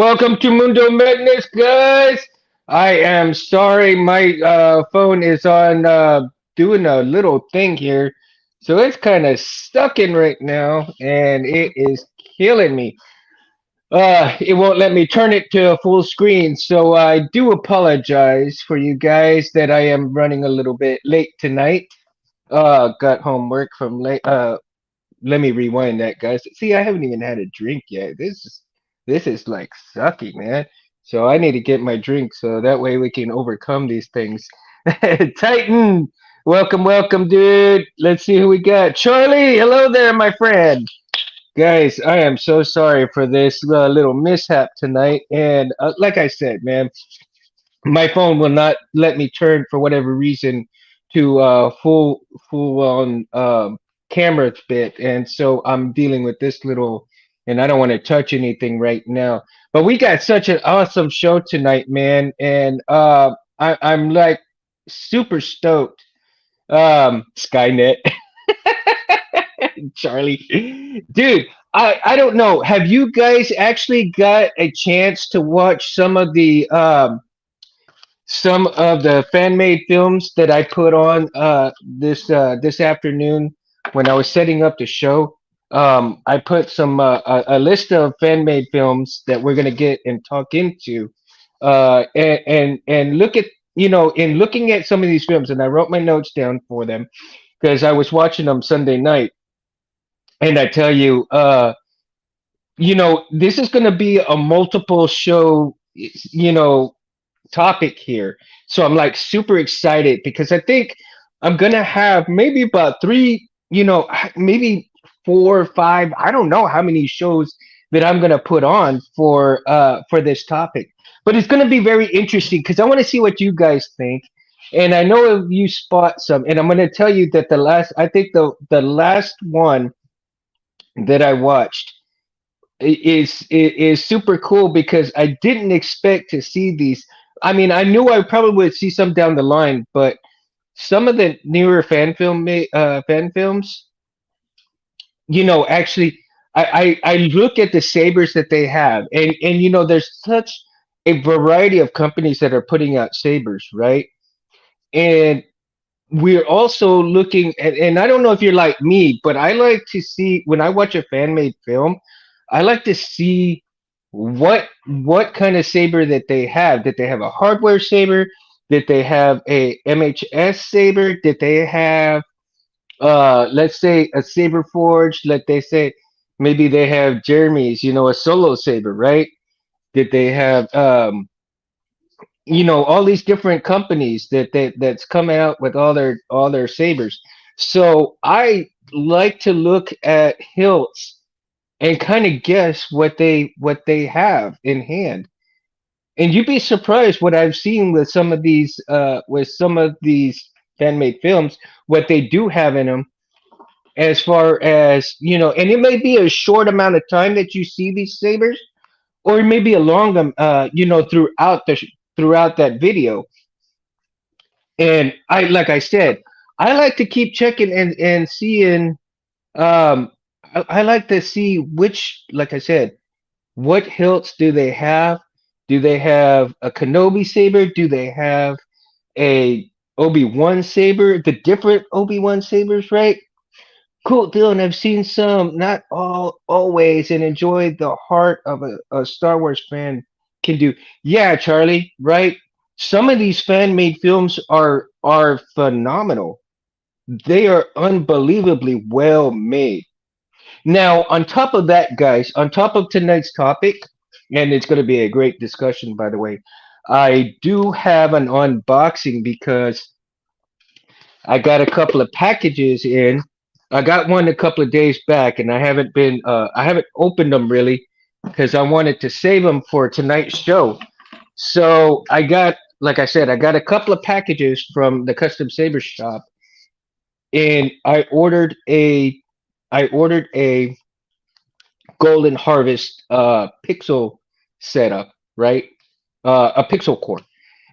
Welcome to Mundo Madness, guys. I am sorry, my phone is on doing a little thing here, so it's kind of stuck in right now, and it is killing me. It won't let me turn it to a full screen, so I do apologize for you guys that I am running a little bit late tonight. Got homework from late. Let me rewind that, guys. See, I haven't even had a drink yet. This is like sucky, man. So I need to get my drink so that way we can overcome these things. Titan, welcome, dude. Let's see who we got. Charlie, hello there, my friend. Guys, I am so sorry for this little mishap tonight. And like I said, man, my phone will not let me turn for whatever reason to full on camera bit, and so I'm dealing with this little, and I don't want to touch anything right now. But we got such an awesome show tonight, man, and I'm like super stoked. Skynet, Charlie, dude. I don't know. Have you guys actually got a chance to watch some of the fan made films that I put on this afternoon when I was setting up the show? I put a list of fan made films that we're gonna get and talk into, and look at, in looking at some of these films, and I wrote my notes down for them because I was watching them Sunday night, and I tell you, this is gonna be a multiple show, topic here. So I'm like super excited because I think I'm gonna have maybe about three, maybe four or five. I don't know how many shows that I'm gonna put on for this topic, but it's gonna be very interesting because I want to see what you guys think. And I know if you spot some, and I'm gonna tell you that I think the last one that I watched is super cool because I didn't expect to see these. I mean, I knew I probably would see some down the line, but some of the newer fan films, actually, I look at the sabers that they have, and there's such a variety of companies that are putting out sabers, right? And we're also looking at, and I don't know if you're like me, but I like to see when I watch a fan made film, I like to see what kind of saber that they have. Did they have a hardware saber? Did they have a MHS saber? Did they have let's say a saber forged? Let they say maybe they have Jeremy's, a solo saber, right? Did they have all these different companies that's coming out with all their sabers. So I like to look at hilts and kind of guess what they have in hand. And you'd be surprised what I've seen with some of these fan made films, what they do have in them, as far as, and it may be a short amount of time that you see these sabers, or maybe a long throughout that video. And like I said, I like to keep checking and seeing. Um, I like to see which, like I said, what hilts do they have? Do they have a Kenobi saber? Do they have a Obi-Wan saber? The different Obi-Wan sabers, right? Cool deal. And I've seen some, not all always, and enjoyed the heart of a Star Wars fan can do. Yeah, Charlie, right? Some of these fan made films are phenomenal. They are unbelievably well made. Now, on top of that, guys, on top of tonight's topic, and it's going to be a great discussion, by the way, I do have an unboxing because I got a couple of packages in. I got one a couple of days back, and I haven't opened them really because I wanted to save them for tonight's show. So like I said, I got a couple of packages from the Custom Saber shop, and I ordered a Golden Harvest pixel setup, right? A pixel core.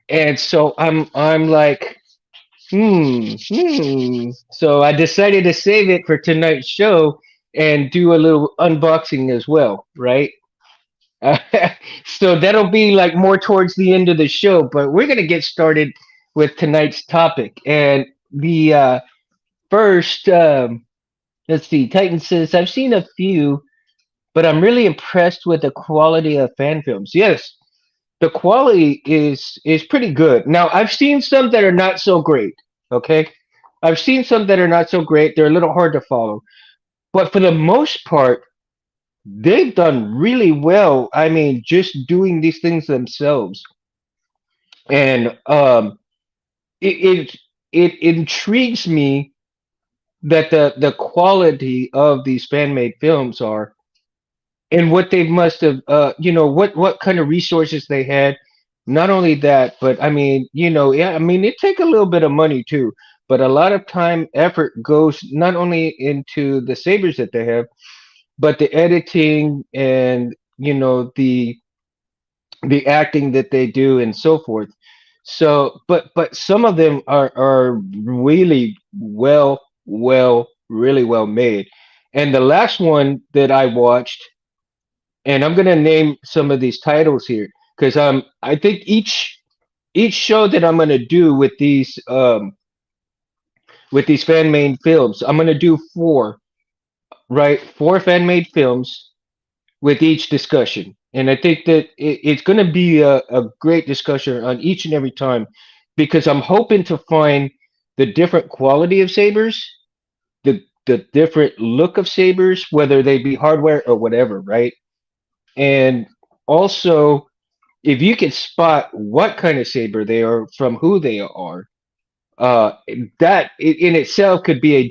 And so I'm like, So I decided to save it for tonight's show and do a little unboxing as well, right? Uh, so that'll be like more towards the end of the show, but we're gonna get started with tonight's topic. And the first, let's see, Titan says I've seen a few, but I'm really impressed with the quality of fan films. Yes, the quality is pretty good. Now I've seen some that are not so great. Okay, I've seen some that are not so great. They're a little hard to follow, but for the most part, they've done really well. I mean, just doing these things themselves, and it it intrigues me that the quality of these fan made films are, and what they must have, what kind of resources they had. Not only that, but I mean, yeah, I mean, it take a little bit of money too, but a lot of time, effort goes not only into the sabers that they have, but the editing and the acting that they do and so forth. So, but some of them are really really well made. And the last one that I watched, and I'm gonna name some of these titles here because I think each show that I'm gonna do with these fan made films, I'm gonna do four, right? Four fan made films with each discussion. And I think that it's going to be a great discussion on each and every time because I'm hoping to find the different quality of sabers, the different look of sabers, whether they be hardware or whatever, right? And also, if you can spot what kind of saber they are from who they are, uh that in itself could be a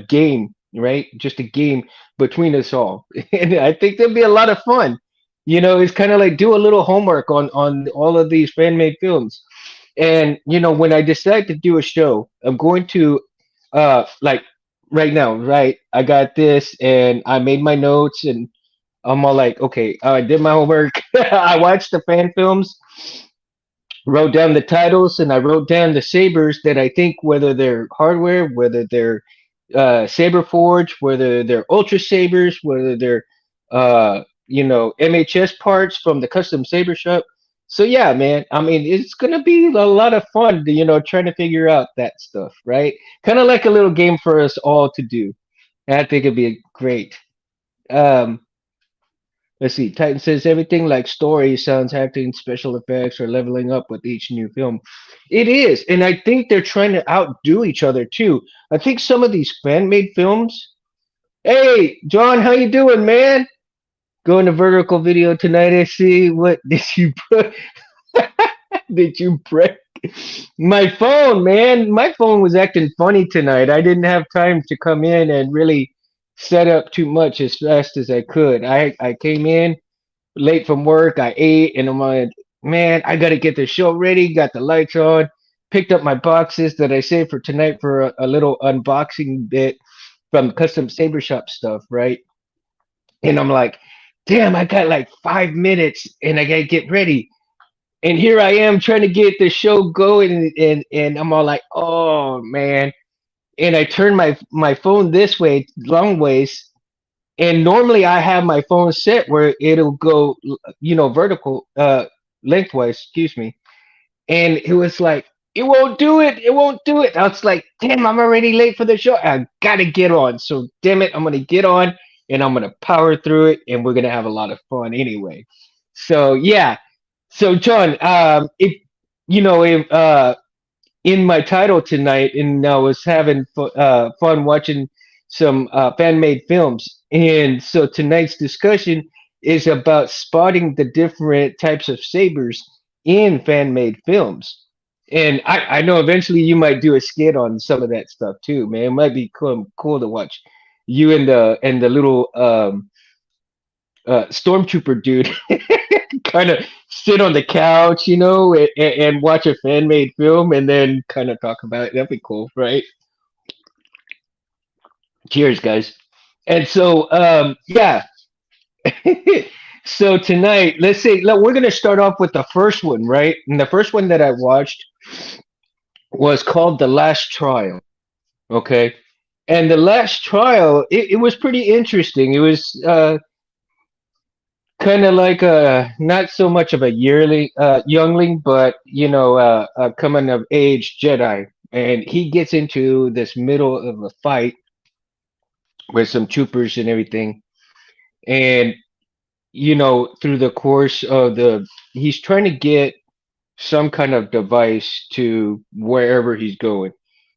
game, right? Just a game between us all. And I think there'll be a lot of fun. It's kind of like do a little homework on all of these fan made films. And when I decide to do a show, I'm going to like right now, right? I got this and I made my notes and I'm all like, okay, I did my homework. I watched the fan films, wrote down the titles, and I wrote down the sabers that I think, whether they're hardware, whether they're saber forge, whether they're ultra sabers, whether they're MHS parts from the custom saber shop. So yeah, man, I mean, it's gonna be a lot of fun, trying to figure out that stuff, right? Kind of like a little game for us all to do. And I think it'd be great. Um, Let's see. Titan says everything like story, sounds, acting, special effects are leveling up with each new film. It is, and I think they're trying to outdo each other too. I think some of these fan-made films. Hey, John, how you doing, man? Going to vertical video tonight. I see. What did you put? Did you break my phone, man? My phone was acting funny tonight. I didn't have time to come in and really set up too much as fast as I could. I came in late from work. I ate, and I'm like, man, I got to get the show ready. Got the lights on. Picked up my boxes that I saved for tonight for a little unboxing bit from custom saber shop stuff, right? And I'm like, damn, I got like 5 minutes, and I gotta get ready. And here I am trying to get the show going, and I'm all like, oh man. And I turn my phone this way, long ways, and normally I have my phone set where it'll go, vertical, lengthwise, excuse me. And it was like, it won't do it. It won't do it. I was like, damn, I'm already late for the show. I gotta get on. So damn it, I'm gonna get on and I'm gonna power through it, and we're gonna have a lot of fun anyway. So yeah. So John, if in my title tonight, and I was having fun watching some fan made films. And so tonight's discussion is about spotting the different types of sabers in fan made films. And I know eventually you might do a skit on some of that stuff too, man. It might be cool to watch you and the little stormtrooper dude kind of sit on the couch, and watch a fan made film and then kind of talk about it. That'd be cool, right? Cheers, guys. And so, yeah. So tonight, let's say we're gonna start off with the first one, right? And the first one that I watched was called The Last Trial. Okay. And The Last Trial, it was pretty interesting. It was kind of like a not so much of a yearly youngling, but a coming of age Jedi, and he gets into this middle of a fight with some troopers and everything, and through the course of the he's trying to get some kind of device to wherever he's going,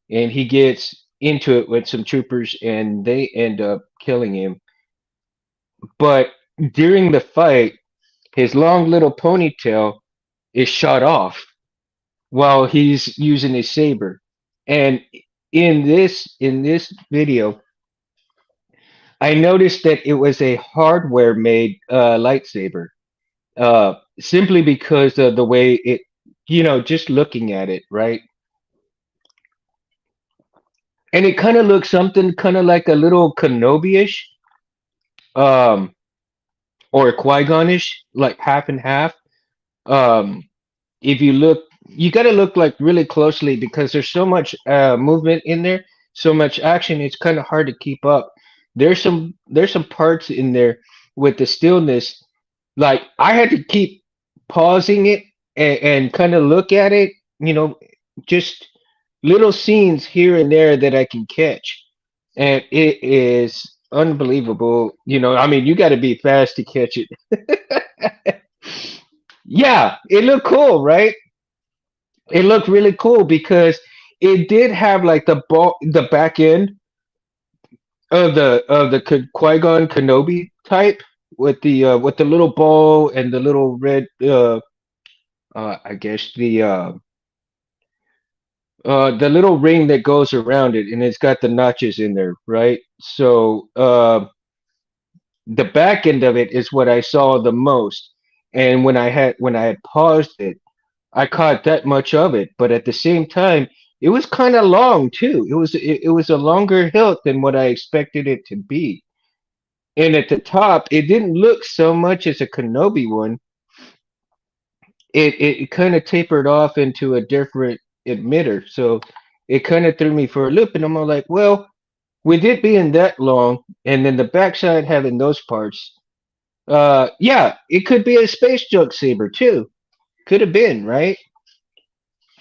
and he gets into it with some troopers, and they end up killing him. But during the fight, his long little ponytail is shot off while he's using his saber. And in this video, I noticed that it was a hardware made lightsaber, simply because of the way it, just looking at it, right? And it kind of looks something kind of like a little Kenobi-ish, um, or Qui-Gon-ish, like half and half. Um, if you look, you got to look like really closely because there's so much movement in there, so much action. It's kind of hard to keep up. There's some parts in there with the stillness, like I had to keep pausing it and kind of look at it. You know, just little scenes here and there that I can catch, and it is unbelievable. I mean, you got to be fast to catch it. Yeah, it looked cool, right? It looked really cool because it did have like the back end of the Qui-Gon Kenobi type with the little bow and the little red I guess the little ring that goes around it, and it's got the notches in there, right? So the back end of it is what I saw the most, and when I had paused it, I caught that much of it, but at the same time, it was kind of long too. It was a longer hilt than what I expected it to be. And at the top, it didn't look so much as a Kenobi one. It kind of tapered off into a different emitter, so it kind of threw me for a loop. And I'm all like, well, with it being that long, and then the backside having those parts, yeah, it could be a space junk saber too. Could have been, right?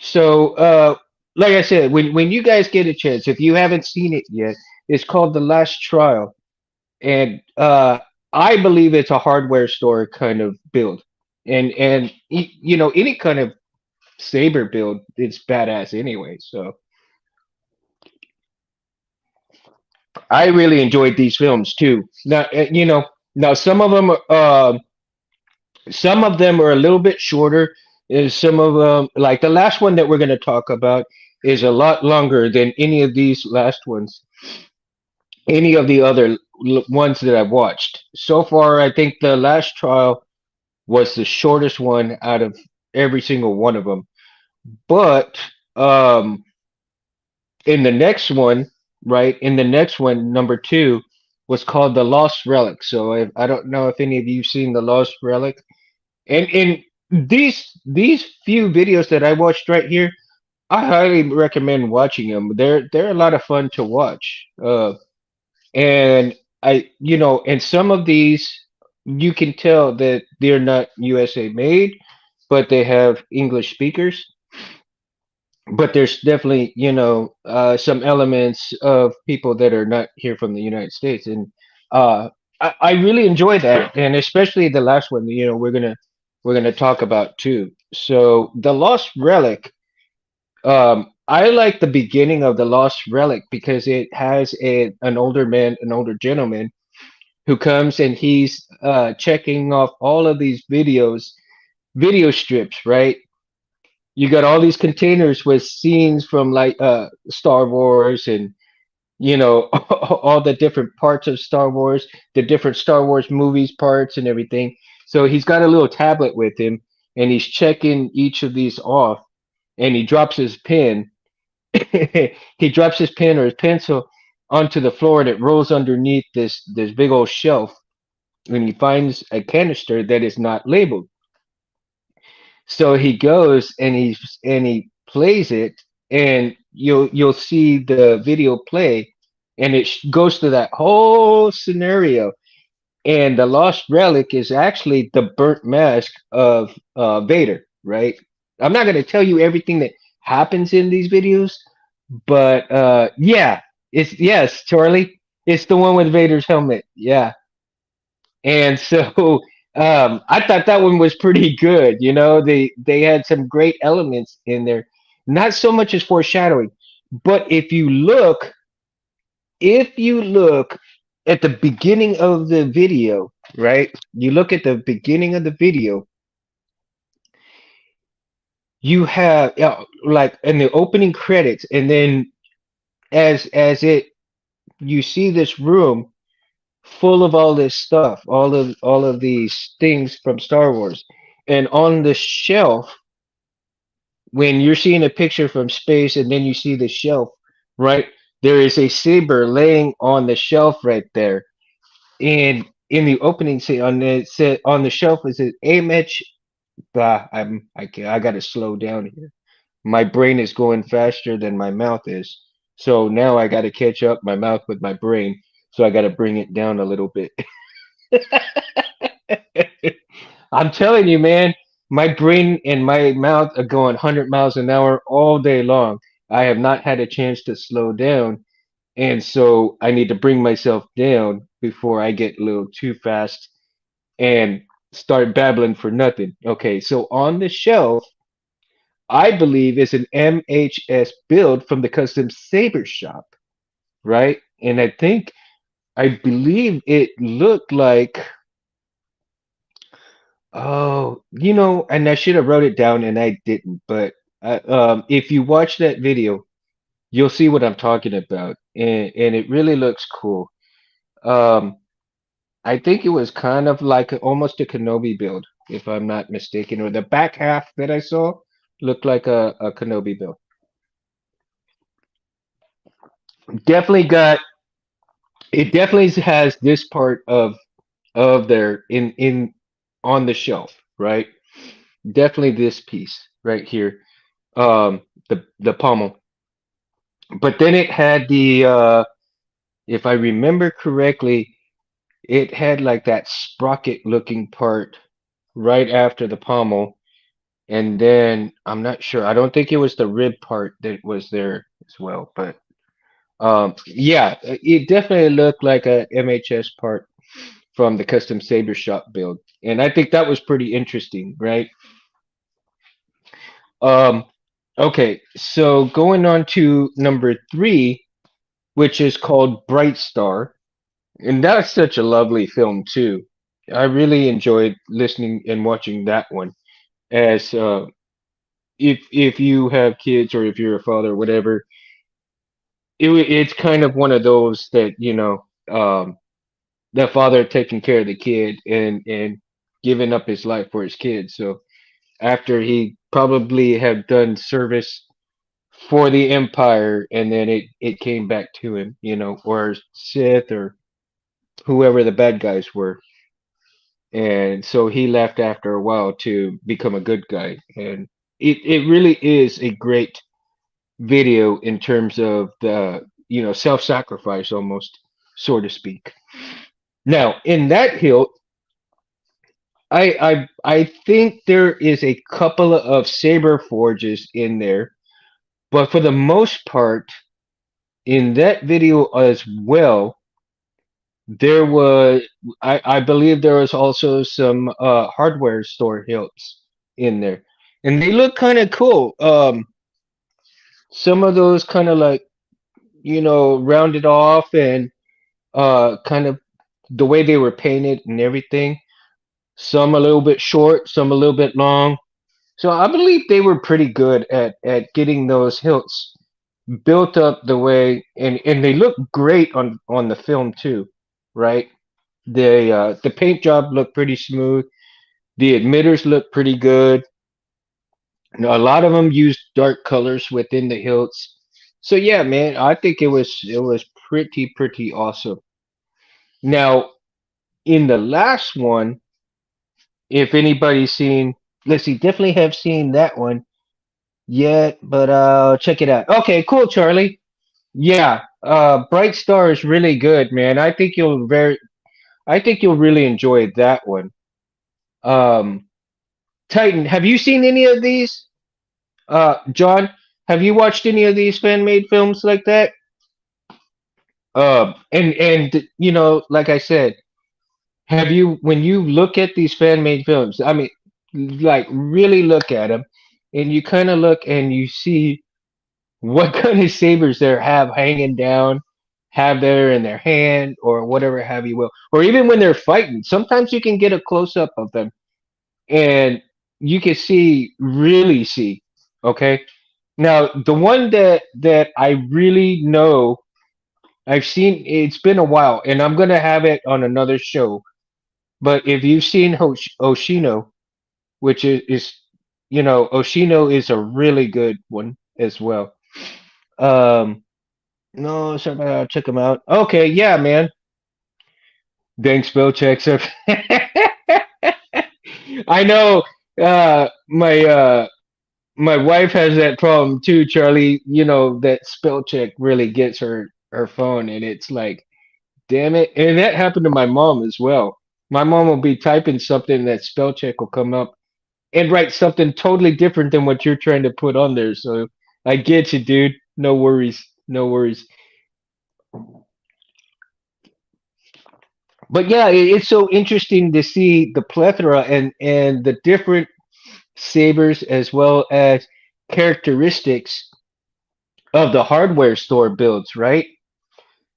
So, like I said, when you guys get a chance, if you haven't seen it yet, it's called The Last Trial, and I believe it's a hardware store kind of build, and any kind of saber build, it's badass anyway. So I really enjoyed these films too. Now, now some of them are a little bit shorter. Is some of them like the last one that we're going to talk about is a lot longer than any of these last ones, any of the other ones that I've watched so far. I think the last trial was the shortest one out of every single one of them. But um, in the next one, right? In the next one, number two was called the Lost Relic. So I don't know if any of you've seen the Lost Relic. And in these few videos that I watched right here, I highly recommend watching them. They're a lot of fun to watch. And and some of these you can tell that they're not USA made, but they have English speakers. But there's definitely some elements of people that are not here from the United States, and I really enjoy that, and especially the last one. We're gonna talk about too. So the Lost Relic. I like the beginning of the Lost Relic because it has an older man, an older gentleman who comes and he's checking off all of these video strips, right? You got all these containers with scenes from like Star Wars and all the different parts of Star Wars, the different Star Wars movies parts and everything. So he's got a little tablet with him and he's checking each of these off, and he drops his pen. He drops his pen or his pencil onto the floor, and it rolls underneath this big old shelf, and he finds a canister that is not labeled. So he goes and he plays it, and you'll see the video play, and it goes through that whole scenario. And the lost relic is actually the burnt mask of Vader, right? I'm not going to tell you everything that happens in these videos, but yeah, it's yes, Charlie, it's the one with Vader's helmet. Yeah, and so I thought that one was pretty good. You know, they had some great elements in there, not so much as foreshadowing, but if you look at the beginning of the video, right? You look at the beginning of the video, you have like in the opening credits, and then as it you see this room full of all this stuff, all of these things from Star Wars, and on the shelf, when you're seeing a picture from space, and then you see the shelf, right? There is a saber laying on the shelf right there. And in the opening scene, on the shelf, it says AMH. I gotta slow down here. My brain is going faster than my mouth is, so now I gotta catch up my mouth with my brain. So I gotta bring it down a little bit. I'm telling you, man, my brain and my mouth are going 100 miles an hour all day long. I have not had a chance to slow down, and so I need to bring myself down before I get a little too fast and start babbling for nothing. Okay, so on the shelf, I believe is an MHS build from the custom Sabers shop, right? And I believe it looked like, oh, and I should have wrote it down and I didn't, but if you watch that video, you'll see what I'm talking about, and it really looks cool. Um, I think it was kind of like almost a Kenobi build, if I'm not mistaken, or the back half that I saw looked like a Kenobi build. Definitely got it. Definitely has this part of there in on the shelf, right? Definitely this piece right here, the pommel. But then it had if I remember correctly, it had like that sprocket looking part right after the pommel. And then I'm not sure. I don't think it was the rib part that was there as well. But yeah, it definitely looked like a MHS part from the custom Saber shop build. And I think that was pretty interesting, right? Um, okay, so going on to number three, which is called Brightstar. And that's such a lovely film too. I really enjoyed listening and watching that one. As if you have kids or if you're a father or whatever, it's kind of one of those that that father taking care of the kid and giving up his life for his kid. So after he probably had done service for the empire, and then it came back to him, or Sith or whoever the bad guys were, and so he left after a while to become a good guy, and it really is a great video in terms of the self-sacrifice almost, so to speak. Now in that hilt, I think there is a couple of saber forges in there, but for the most part in that video as well, there was I believe there was also some hardware store hilts in there, and they look kind of cool. Some of those kind of like rounded off, and kind of the way they were painted and everything. Some a little bit short, some a little bit long. So I believe they were pretty good at getting those hilts built up the way, and they look great on the film too, right? The paint job looked pretty smooth. The emitters look pretty good. A lot of them used dark colors within the hilts. So yeah, man, I think it was pretty awesome. Now in the last one, if anybody's seen, let's see, definitely have seen that one yet, but check it out. Okay, cool, Charlie. Yeah, Bright Star is really good, man. I think you'll very I think you'll really enjoy that one. Um, Titan, have you seen any of these? John, have you watched any of these fan made films like that? And like I said, have you when you look at these fan made films? I mean, like really look at them, and you kind of look and you see what kind of sabers they have hanging down, have there in their hand, or whatever have you will, or even when they're fighting. Sometimes you can get a close up of them, and you can really see. Okay, now the one that I really know I've seen. It's been a while, and I'm gonna have it on another show. But if you've seen Oshino, which is Oshino is a really good one as well. Um, no, sorry, I'll check them out. Okay, yeah, man. Dang spell checks. I know. My wife has that problem too, Charlie. You know that spell check really gets her phone, and it's like, damn it. And that happened to my mom as well. My mom will be typing something, and that spell check will come up and write something totally different than what you're trying to put on there. So I get you, dude. No worries. No worries. But yeah, it's so interesting to see the plethora and the different sabers as well as characteristics of the hardware store builds, right?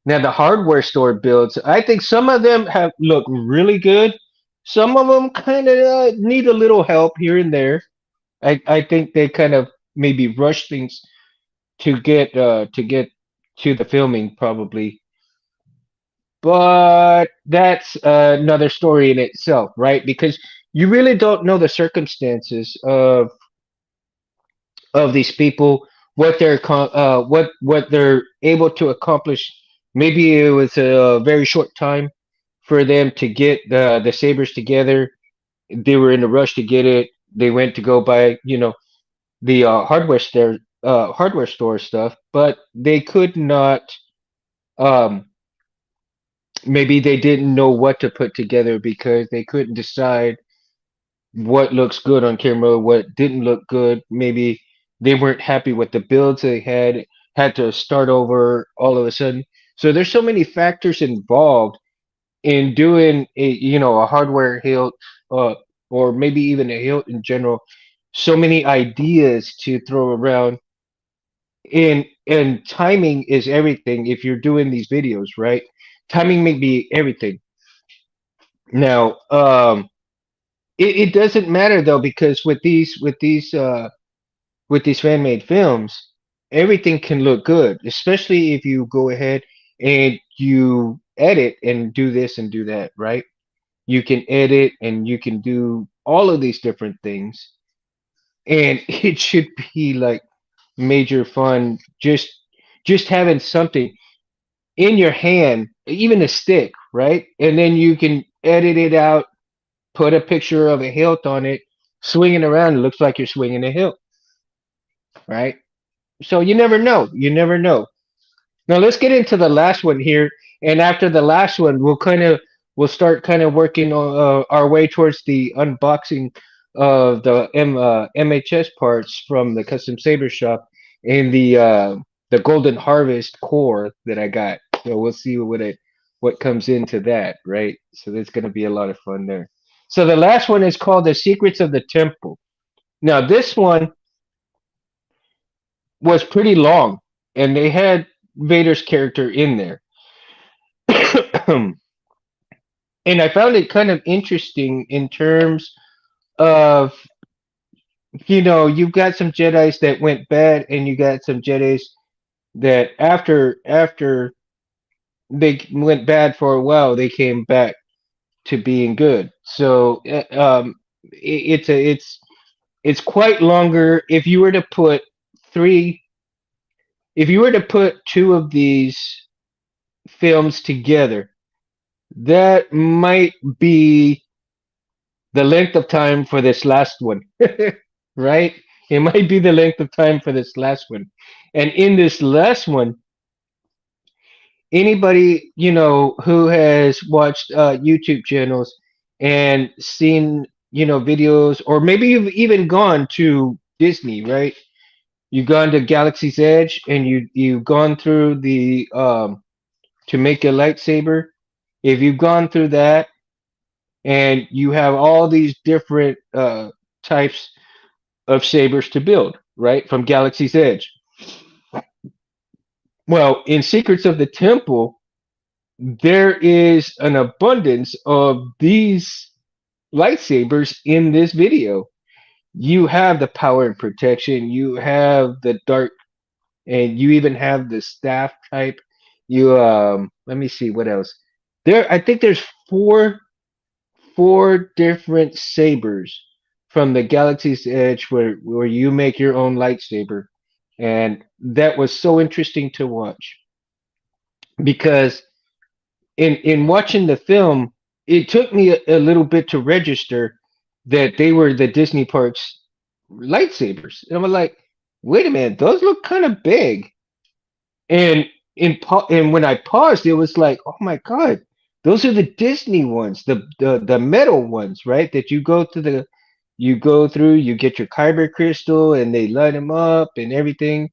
Now the hardware store builds, I think some of them have look really good. Some of them kind of need a little help here and there. I think they kind of maybe rush things to get to the filming probably, but that's another story in itself, right? Because you really don't know the circumstances of these people, what they're able to accomplish. Maybe it was a very short time for them to get the sabers together. They were in a rush to get it. They went to go buy, the hardware store stuff, but they could not. Um, Maybe they didn't know what to put together because they couldn't decide what looks good on camera, what didn't look good. Maybe they weren't happy with the builds they had to start over all of a sudden. So there's so many factors involved in doing a hardware hilt, uh, or maybe even a hilt in general. So many ideas to throw around, and timing is everything if you're doing these videos, right? Timing may be everything. Now, it doesn't matter though, because with these fan made films, everything can look good, especially if you go ahead and you edit and do this and do that, right? You can edit and you can do all of these different things, and it should be like major fun, just having something in your hand, even a stick, right? And then you can edit it out, put a picture of a hilt on it, swing it around. It looks like you're swinging a hilt, right? So you never know. You never know. Now let's get into the last one here, and after the last one, we'll start kind of working on our way towards the unboxing of the MHS parts from the Custom Saber Shop and the Golden Harvest core that I got. So we'll see what comes into that, right? So there's going to be a lot of fun there. So the last one is called The Secrets of the Temple. Now this one was pretty long, and they had Vader's character in there. And I found it kind of interesting in terms of, you've got some Jedi's that went bad, and you got some Jedi's that after they went bad for a while, they came back to being good. So it's quite longer. Three, if you were to put two of these films together, that might be the length of time for this last one, right? It might be the length of time for this last one. And in this last one, anybody who has watched YouTube channels and seen videos, or maybe you've even gone to Disney, right? You've gone to Galaxy's Edge and you've gone through the to make a lightsaber. If you've gone through that and you have all these different types of sabers to build, right? From Galaxy's Edge. Well, in Secrets of the Temple, there is an abundance of these lightsabers in this video. You have the power and protection, you have the dark, and you even have the staff type. You let me see what else. I think there's four different sabers from the Galaxy's Edge where you make your own lightsaber. And that was so interesting to watch because in watching the film, it took me a little bit to register that they were the Disney parks lightsabers. And I'm like, wait a minute, those look kind of big. And and when I paused, it was like, oh my god, those are the Disney ones, the metal ones, right? That you go through, you get your kyber crystal, and they light them up and everything.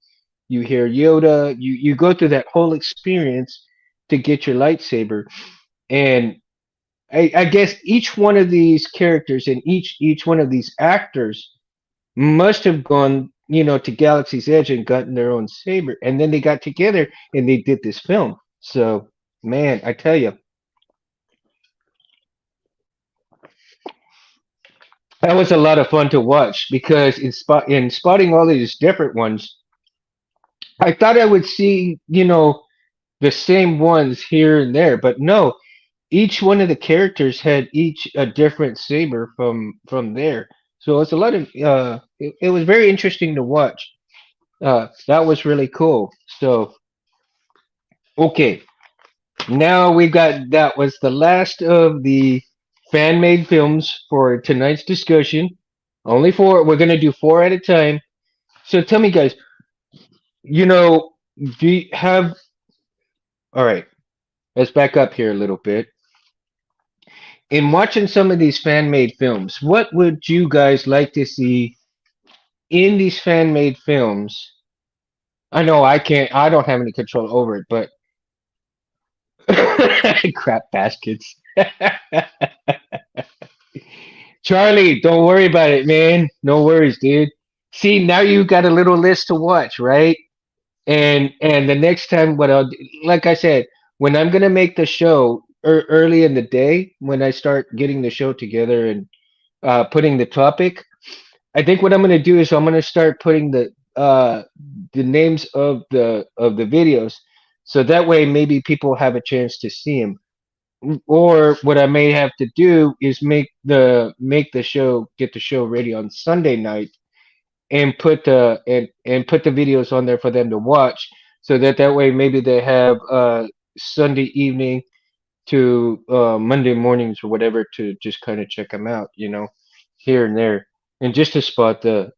You hear Yoda. You go through that whole experience to get your lightsaber, and I guess each one of these characters and each one of these actors must have gone, to Galaxy's Edge and gotten their own saber, and then they got together and they did this film. So, man, I tell you, that was a lot of fun to watch because in spotting all these different ones, I thought I would see, the same ones here and there, but no, each one of the characters had each a different saber from there. So it's a lot of it was very interesting to watch. That was really cool. So okay, now we got that was the last of the fan made films for tonight's discussion. Only four. We're gonna do four at a time. So tell me, guys, you know, do you have? All right, let's back up here a little bit. In watching some of these fan made films, what would you guys like to see in these fan made films? I know I can't. I don't have any control over it, but crap baskets. Charlie, don't worry about it, man. No worries, dude. See, now you got a little list to watch, right? And the next time, what I'll do, like I said, when I'm gonna make the show early in the day, when I start getting the show together and putting the topic, I think what I'm gonna do is I'm gonna start putting the names of the videos, so that way maybe people have a chance to see them. Or what I may have to do is make the show get the show ready on Sunday night and and put the videos on there for them to watch, so that way maybe they have Sunday evening to Monday mornings or whatever to just kind of check them out, here and there, and just to spot the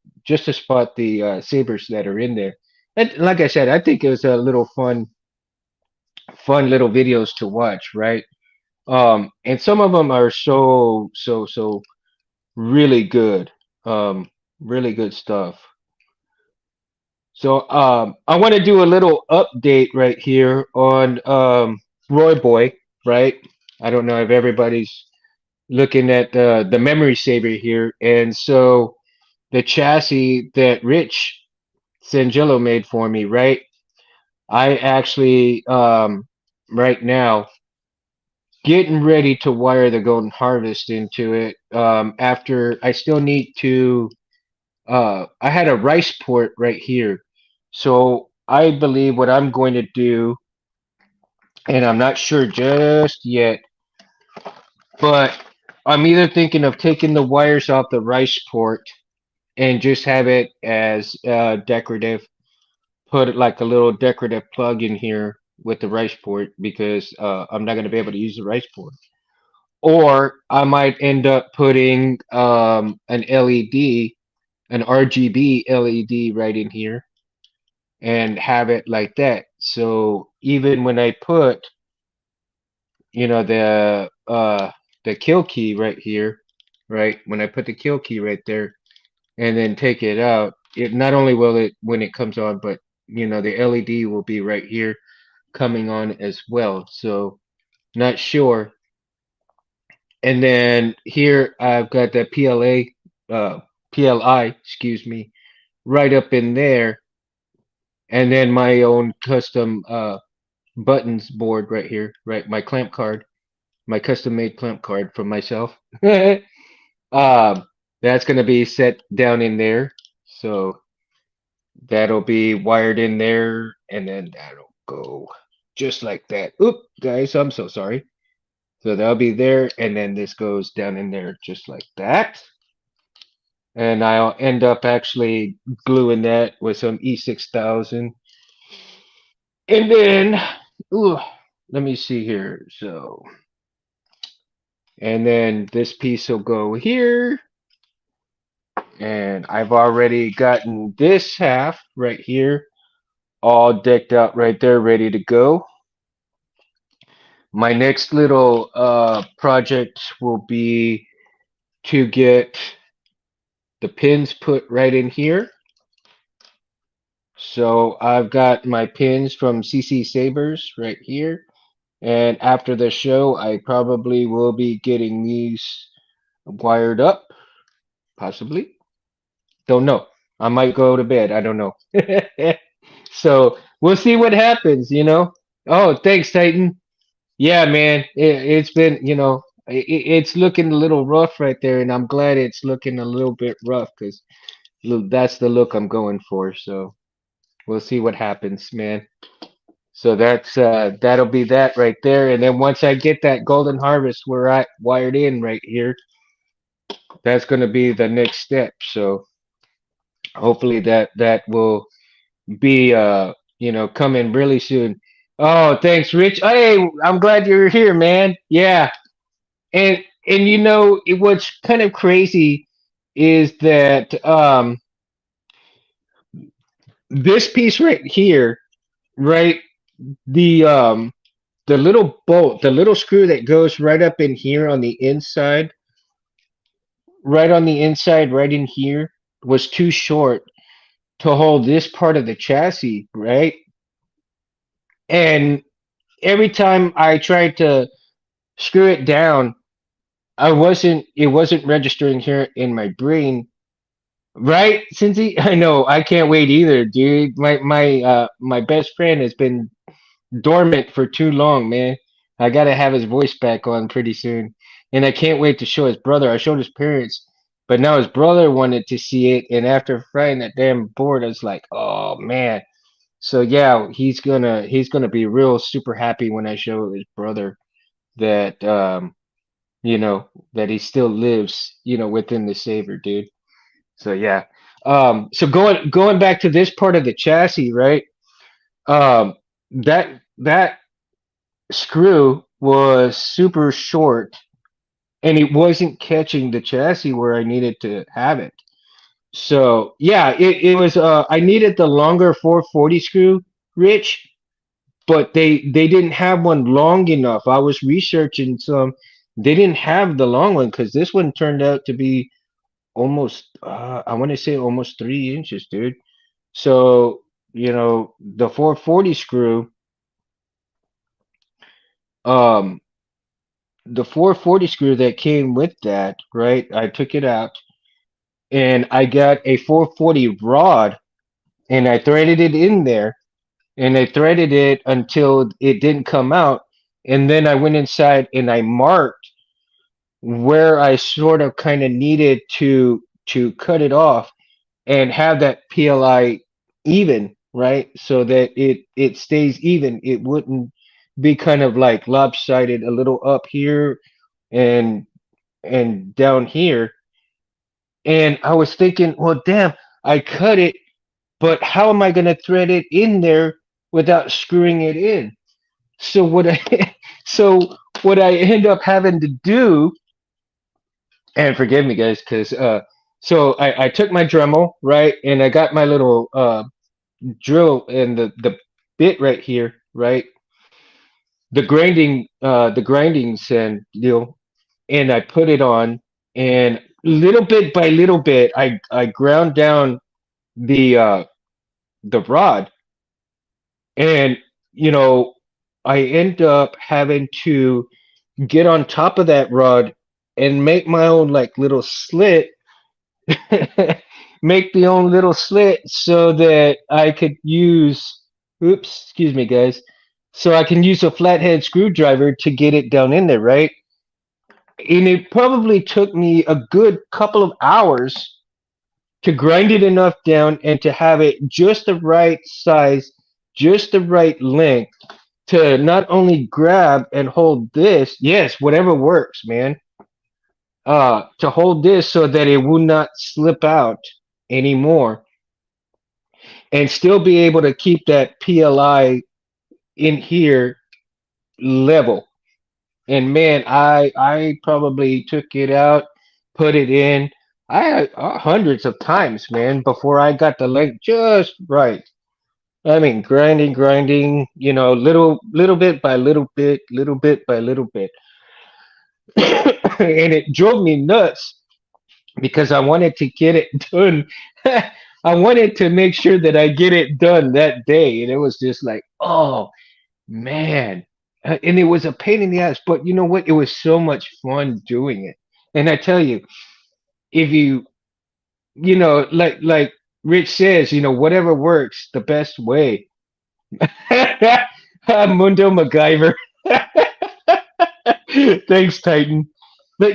sabers that are in there. And like I said, I think it was a little fun little videos to watch, right? And some of them are so really good, um, really good stuff. So I want to do a little update right here on Roy Boy, right? I don't know if everybody's looking at the memory saver here, and so the chassis that Rich Sangello made for me, right? I actually right now getting ready to wire the Golden Harvest into it. After I still need to I had a rice port right here. So I believe what I'm going to do, and I'm not sure just yet, but I'm either thinking of taking the wires off the rice port and just have it as decorative, put it like a little decorative plug in here with the rice port because I'm not going to be able to use the rice port. Or I might end up putting an LED, an RGB LED right in here and have it like that. So even when I put, you know, the kill key right here, right? When I put the kill key right there and then take it out, it not only will it when it comes on, but you know, the LED will be right here coming on as well. So not sure. And then here I've got the PLI, excuse me, right up in there, and then my own custom buttons board right here, right? My clamp card, my custom made clamp card from myself. That's gonna be set down in there, so that'll be wired in there, and then that'll go just like that. Oop, guys, I'm so sorry. So that'll be there, and then this goes down in there just like that. And I'll end up actually gluing that with some E6000. And then, ooh, let me see here. So, and then this piece will go here. And I've already gotten this half right here all decked out right there, ready to go. My next little project will be to get the pins put right in here. So I've got my pins from CC Sabers right here. And after the show, I probably will be getting these wired up, possibly. Don't know. I might go to bed. I don't know. So we'll see what happens, you know. Oh, thanks, Titan. Yeah, man. It's been, you know, it's looking a little rough right there, and I'm glad it's looking a little bit rough because that's the look I'm going for. So we'll see what happens, man. So that'll be that right there. And then once I get that golden harvest where I wired in right here, that's gonna be the next step. So hopefully that will be you know coming really soon. Oh, thanks, Rich. Hey, I'm glad you're here, man. Yeah. And you know what's kind of crazy is that this piece right here, right? The the little bolt, the little screw that goes right up in here on the inside, right on the inside, right in here, was too short to hold this part of the chassis, right? And every time I tried to screw it down, it wasn't registering here in my brain. Right, Cincy? I know. I can't wait either, dude. My best friend has been dormant for too long, man. I gotta have his voice back on pretty soon. And I can't wait to show his brother. I showed his parents, but now his brother wanted to see it. And after frying that damn board, I was like, oh man. So yeah, he's gonna be real super happy when I show his brother that you know that he still lives, you know, within the saver, dude. So yeah. So going back to this part of the chassis, right? Um, that screw was super short and it wasn't catching the chassis where I needed to have it. So yeah, it was I needed the longer 440 screw, Rich, but they didn't have one long enough. I was researching some, they didn't have the long one because this one turned out to be almost I want to say almost 3 inches, dude. So, you know, the 440 screw, um, the 440 screw that came with that, right? I took it out and I got a 440 rod and I threaded it in there and I threaded it until it didn't come out. And then I went inside and I marked where I sort of kind of needed to cut it off and have that PLI even, right? So that it stays even. It wouldn't be kind of like lopsided a little up here and down here. And I was thinking, well, damn, I cut it, but how am I going to thread it in there without screwing it in? So what I so what I end up having to do, and forgive me guys, because so I took my Dremel, right, and I got my little drill and the bit right here, right? the grinding sand deal, and I put it on, and little bit by little bit, I ground down the uh, the rod, and you know, I end up having to get on top of that rod and make my own like little slit, make the own little slit so that I could use. Oops, excuse me, guys. So I can use a flathead screwdriver to get it down in there, right? And it probably took me a good couple of hours to grind it enough down and to have it just the right size, just the right length to not only grab and hold this, yes, whatever works, man, to hold this so that it will not slip out anymore and still be able to keep that PLI in here level. And man, I probably took it out, put it in. I had hundreds of times, man, before I got the length just right. I mean, grinding, little bit by little bit by little bit, and it drove me nuts because I wanted to get it done. I wanted to make sure that I get it done that day, and it was just like, oh man. And it was a pain in the ass, but you know what? It was so much fun doing it. And I tell you, if like Rich says, whatever works the best way. Mundo MacGyver. Thanks, Titan. But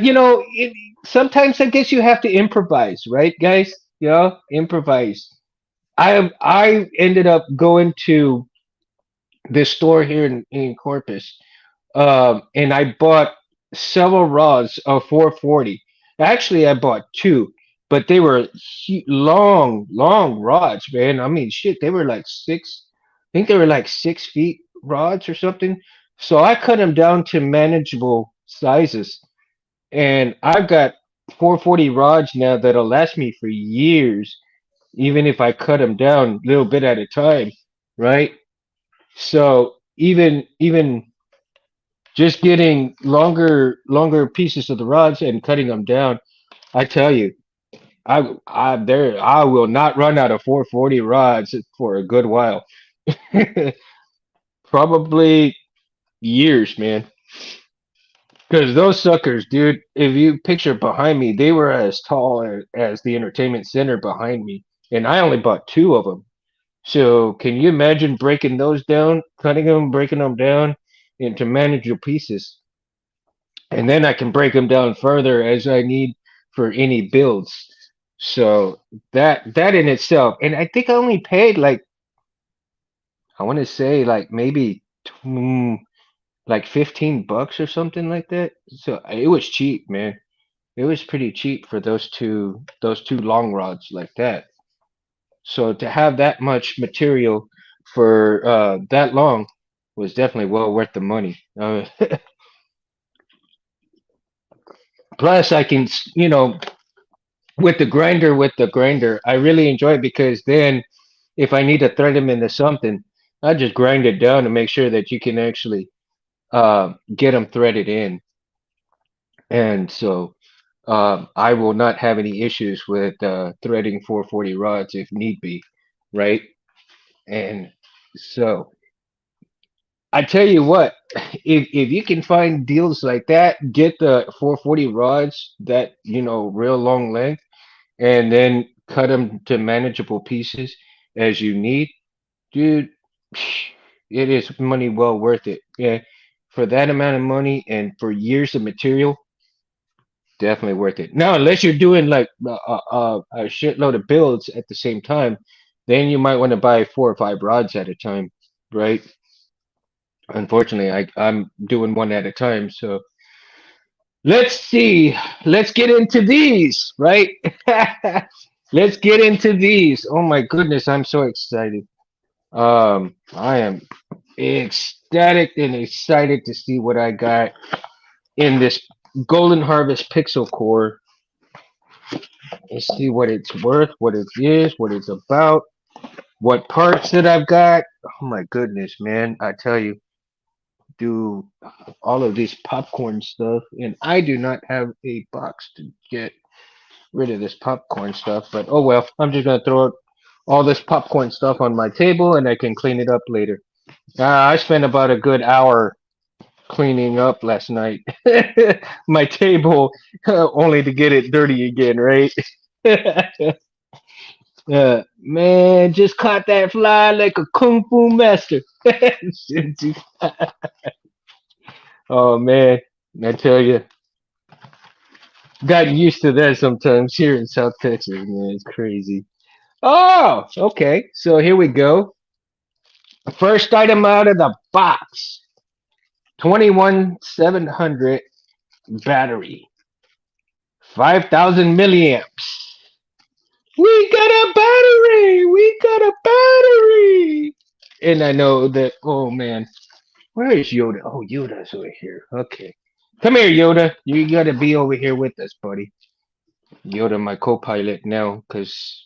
sometimes I guess you have to improvise, right, guys? Improvise. I ended up going to this store here in Corpus, and I bought several rods of 440. Actually, I bought two, but they were long, long rods, man. I mean, shit, they were like six. I think they were like 6 feet rods or something. So I cut them down to manageable sizes, and I've got 440 rods now that'll last me for years, even if I cut them down a little bit at a time, right? So even just getting longer pieces of the rods and cutting them down, I tell you, I will not run out of 440 rods for a good while. Probably years, man. Because those suckers, dude, if you picture behind me, they were as tall as the entertainment center behind me, and I only bought two of them. So can you imagine breaking those down, cutting them, breaking them down into manageable pieces? And then I can break them down further as I need for any builds. So that in itself, and I think I only paid like, I want to say like maybe like $15 or something like that. So it was cheap, man. It was pretty cheap for those two long rods like that. So to have that much material for that long was definitely well worth the money. Plus, I can, with the grinder, I really enjoy it because then if I need to thread them into something, I just grind it down to make sure that you can actually get them threaded in. And so I will not have any issues with threading 440 rods if need be, right? And so I tell you what, if you can find deals like that, get the 440 rods that real long length, and then cut them to manageable pieces as you need, dude. It is money well worth it. Yeah, for that amount of money and for years of material, definitely worth it. Now, unless you're doing like a shitload of builds at the same time, then you might want to buy 4 or 5 rods at a time, right? Unfortunately, I'm doing one at a time. So let's see. Let's get into these, right? Let's get into these. Oh my goodness, I'm so excited. I am ecstatic and excited to see what I got in this Golden Harvest Pixel Core and see what it's worth, what it is, what it's about, what parts that I've got. Oh my goodness, man! I tell you, do all of this popcorn stuff, and I do not have a box to get rid of this popcorn stuff. But oh well, I'm just gonna throw all this popcorn stuff on my table, and I can clean it up later. I spent about a good hour cleaning up last night. My table, only to get it dirty again, right? Man, just caught that fly like a kung fu master. Oh man, I tell you, gotten used to that sometimes here in South Texas. Man, it's crazy. Oh, okay. So here we go. First item out of the box: 21700 battery, 5000 milliamps. We got a battery. We got a battery. And I know that. Oh man, where is Yoda? Oh, Yoda's over here. Okay. Come here, Yoda. You gotta be over here with us, buddy. Yoda, my co-pilot now, because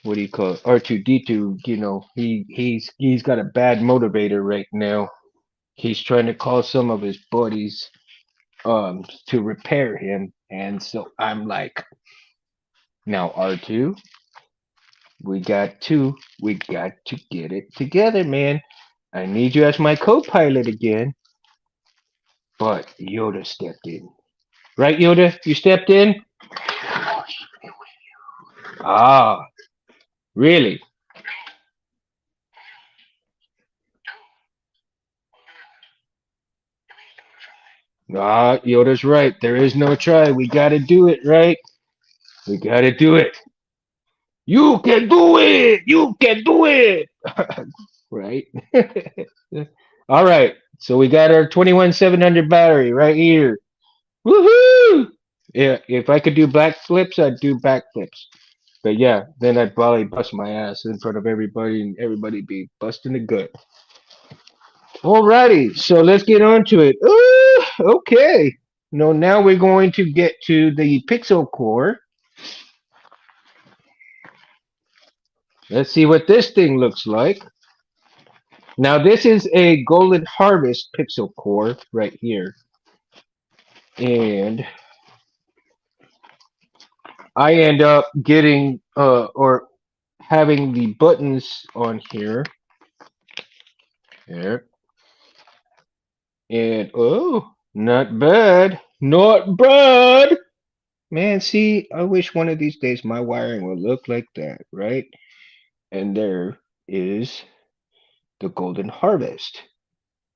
what do you call it? R2D2, he's got a bad motivator right now. He's trying to call some of his buddies to repair him. And so I'm like, now R2, we got to get it together, man. I need you as my co-pilot again. But Yoda stepped in. Right, Yoda? You stepped in? Ah, really? Ah, Yoda's right. There is no try. We gotta do it, right? We gotta do it. You can do it! You can do it! Right? All right. So we got our 21700 battery right here. Woohoo! Yeah, if I could do backflips, I'd do backflips. But yeah, then I'd probably bust my ass in front of everybody and everybody be busting the gut. Alrighty, so let's get on to it. Ooh, okay. No, now we're going to get to the pixel core. Let's see what this thing looks like. Now this is a Golden Harvest pixel core right here. And I end up getting or having the buttons on here. There. And oh, not bad. Not bad. Man, see, I wish one of these days my wiring would look like that, right? And there is the Golden Harvest.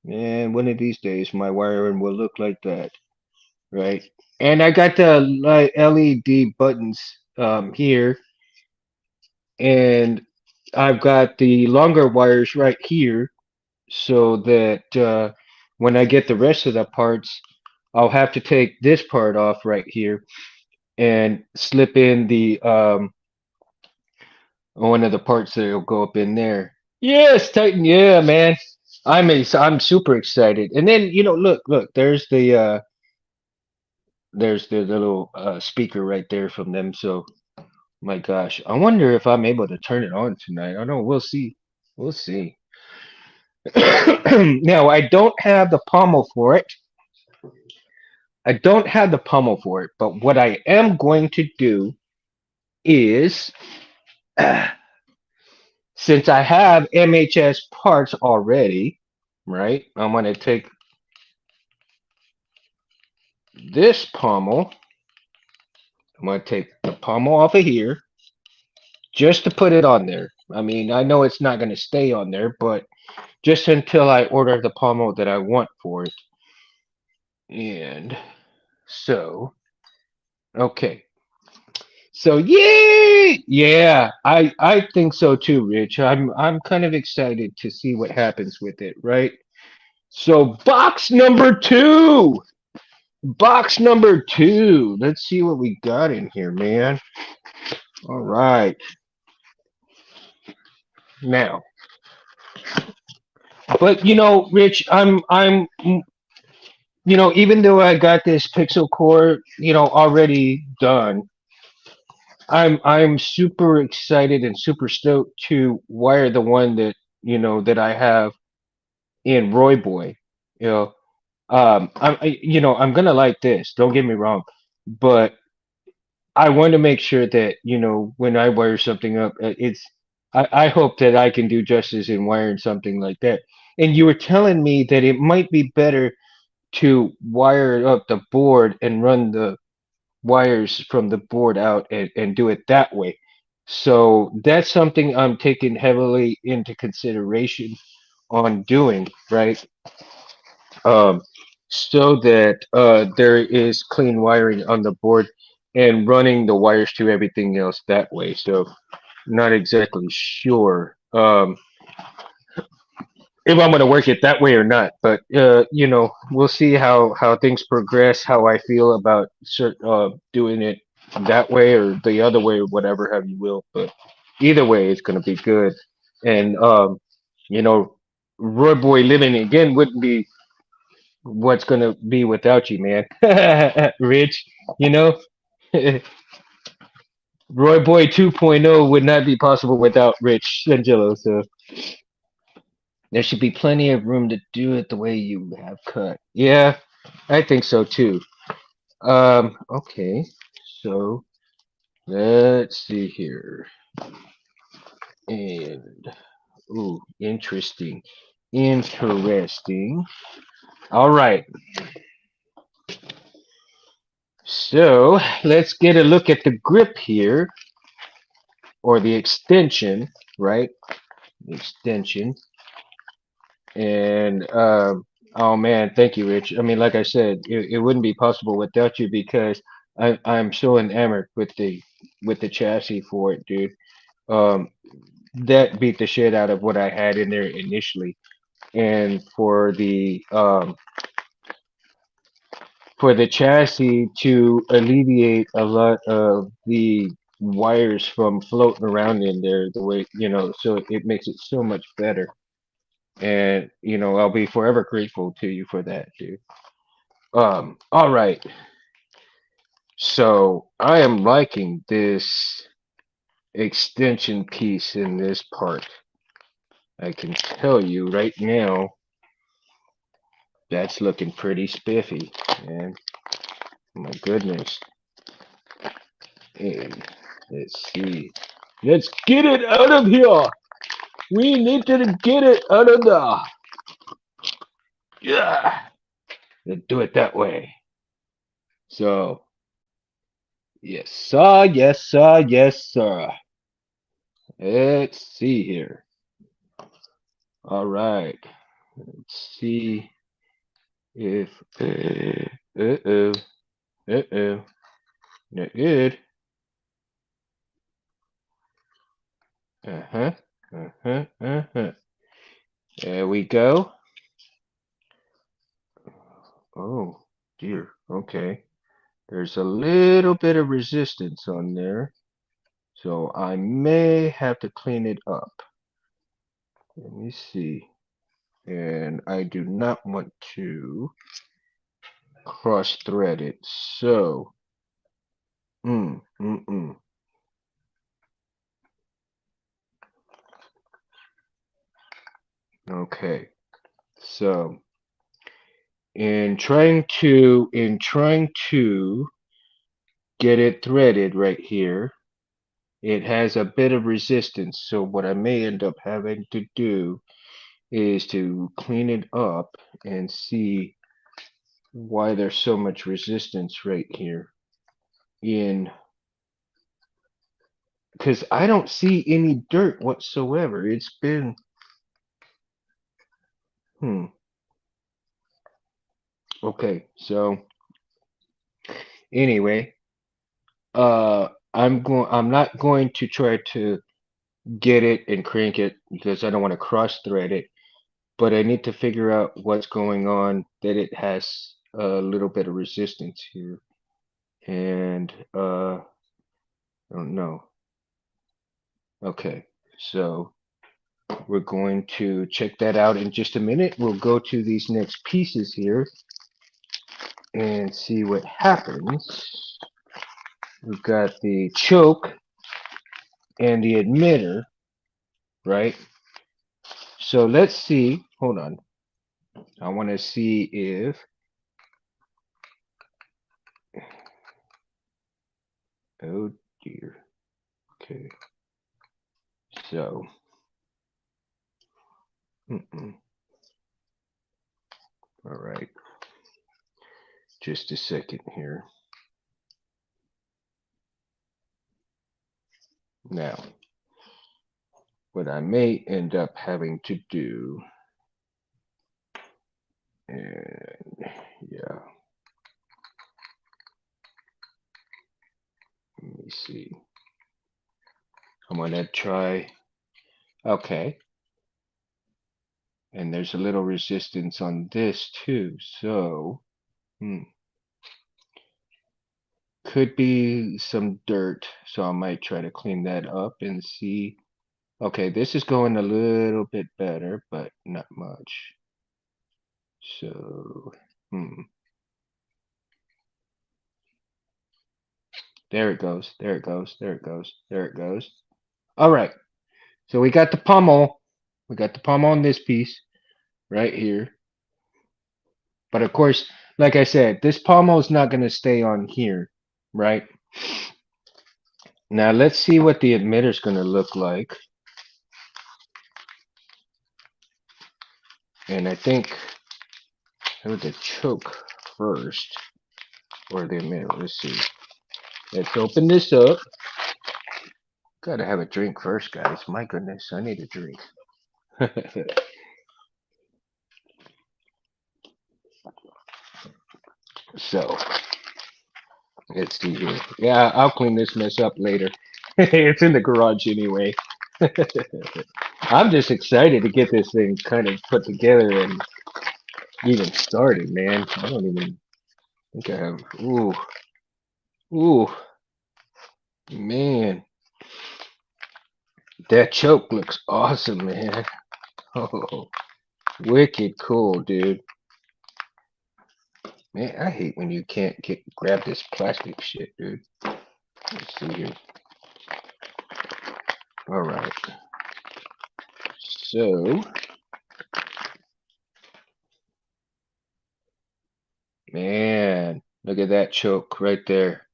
And one of these days my wiring will look like that, right? And I got the LED buttons here, and I've got the longer wires right here, so that when I get the rest of the parts, I'll have to take this part off right here and slip in the one of the parts that'll go up in there. Yes, Titan. Yeah, man. I'm super excited. And then look, there's the little speaker right there from them. So my gosh, I wonder if I'm able to turn it on tonight. I don't know. We'll see. We'll see. Now I don't have the pommel for it. I don't have the pommel for it, but what I am going to do is, since I have MHS parts already, right? I'm going to take this pommel. I'm going to take the pommel off of here just to put it on there. I mean, I know it's not going to stay on there, but just until I order the pommel that I want for it. And so, okay. So yay! Yeah, I think so too, Rich. I'm kind of excited to see what happens with it, right? So box number two. Box number two. Let's see what we got in here, man. All right. Now, but Rich, even though I got this Pixel Core, already done, I'm super excited and super stoked to wire the one that I have in Roy Boy. You know, I'm gonna like this. Don't get me wrong, but I want to make sure that when I wire something up, I hope that I can do justice in wiring something like that. And you were telling me that it might be better to wire up the board and run the wires from the board out and do it that way. So that's something I'm taking heavily into consideration on doing, right? Um, so that there is clean wiring on the board and running the wires to everything else that way. So not exactly sure if I'm going to work it that way or not, but we'll see how things progress, how I feel about doing it that way or the other way or whatever have you will. But either way, it's going to be good. And you know, Roy Boy living again wouldn't be what's going to be without you, man. Rich, you know, Roy Boy 2.0 would not be possible without Rich Angelo. So there should be plenty of room to do it the way you have cut. Yeah, I think so too. Okay, so let's see here. And ooh, interesting. Interesting. All right. So let's get a look at the grip here, or the extension, right? Extension. And oh man, thank you, Rich. I mean, like I said, it wouldn't be possible without you because I'm so enamored with the chassis for it, dude. Um, that beat the shit out of what I had in there initially. And for the chassis to alleviate a lot of the wires from floating around in there, the way so it makes it so much better. And I'll be forever grateful to you for that, dude. All right. So I am liking this extension piece in this part. I can tell you right now that's looking pretty spiffy, man. My goodness. And let's see. Let's get it out of here. We need to get it out of the. Yeah. Let's do it that way. So, yes, sir. Yes, sir. Yes, sir. Let's see here. All right. Let's see if. Uh-oh. Uh-oh. Not good. Uh-huh. Uh-huh. Uh-huh. There we go. Oh, dear. Okay. There's a little bit of resistance on there. So I may have to clean it up. Let me see. And I do not want to cross thread it. So, mm, mm, mm. Okay. So, in trying to get it threaded right here, it has a bit of resistance. So what I may end up having to do is to clean it up and see why there's so much resistance right here in because I don't see any dirt whatsoever. It's been okay. So anyway, I'm not going to try to get it and crank it because I don't want to cross thread it, but I need to figure out what's going on that it has a little bit of resistance here. And I don't know. Okay, so we're going to check that out in just a minute. We'll go to these next pieces here and see what happens. We've got the choke and the emitter, right? So let's see. Hold on. I want to see if, oh dear. Okay. So, all right. Just a second here. Now, what I may end up having to do, and yeah, let me see. I'm gonna try, okay. And there's a little resistance on this too, so, could be some dirt, so I might try to clean that up and see. Okay, this is going a little bit better, but not much. So, there it goes, there it goes, there it goes, there it goes. All right, so we got the pommel. We got the pommel on this piece right here. But of course, like I said, this pommel is not going to stay on here, right? Now let's see what the emitter is going to look like. And I think I would the choke first, or the emitter. Let's see. Let's open this up. Gotta have a drink first, guys. My goodness, I need a drink. So, let's see here. Yeah, I'll clean this mess up later. It's in the garage anyway. I'm just excited to get this thing kind of put together and even started, man. I don't even think I have. Ooh, ooh, man. That choke looks awesome, man. Oh, wicked cool, dude. Man, I hate when you can't grab this plastic shit, dude. Let's see here. All right. So, man, look at that choke right there.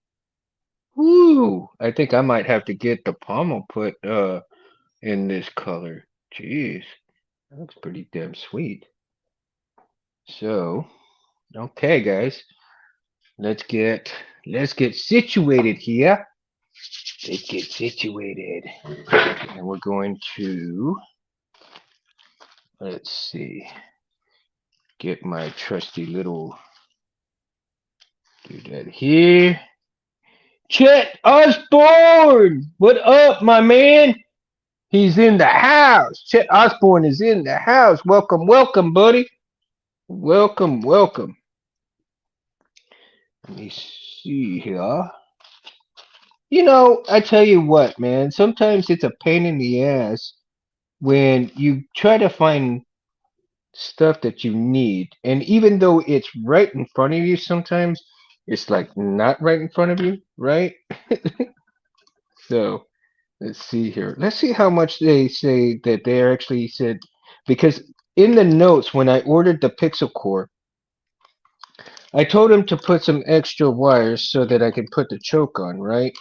Woo! I think I might have to get the pommel put in this color. Jeez, that looks pretty damn sweet. So, okay, guys, let's get situated here. Let's get situated, and we're going to let's see, get my trusty little do that here. Chet Osborne, what up, my man? He's in the house. Chet Osborne is in the house. Welcome, welcome, buddy. Welcome, welcome. Let me see here. You know, I tell you what, man, sometimes it's a pain in the ass when you try to find stuff that you need. And even though it's right in front of you, sometimes it's like not right in front of you, right? So let's see here. Let's see how much they say that they actually said, because in the notes when I ordered the Pixel Core, I told them to put some extra wires so that I could put the choke on, right?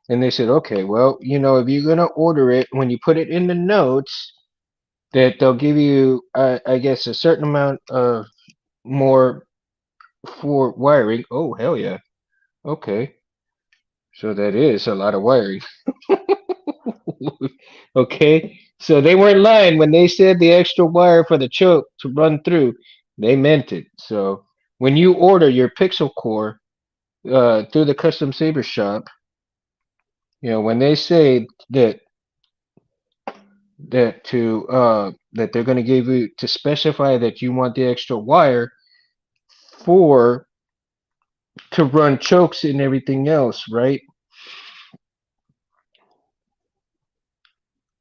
And they said, okay, well, if you're gonna order it, when you put it in the notes, that they'll give you, I guess, a certain amount of more for wiring. Oh, hell yeah. Okay. So that is a lot of wiring. Okay. So they weren't lying when they said the extra wire for the choke to run through. They meant it. So when you order your Pixel Core through the Custom Saber shop, when they say that they're going to give you to specify that you want the extra wire for to run chokes and everything else, right?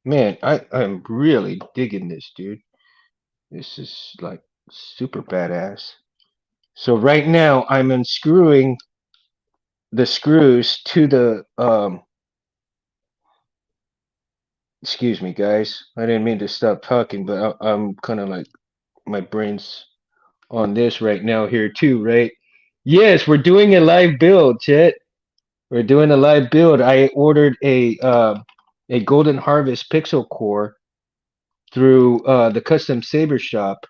Man, I'm really digging this, dude. This is like super badass. So right now I'm unscrewing the screws to the excuse me guys. I didn't mean to stop talking, but I'm kind of like my brain's on this right now here too, right? Yes, we're doing a live build, Chet. We're doing a live build. I ordered a Golden Harvest Pixel Core through the custom Saber shop,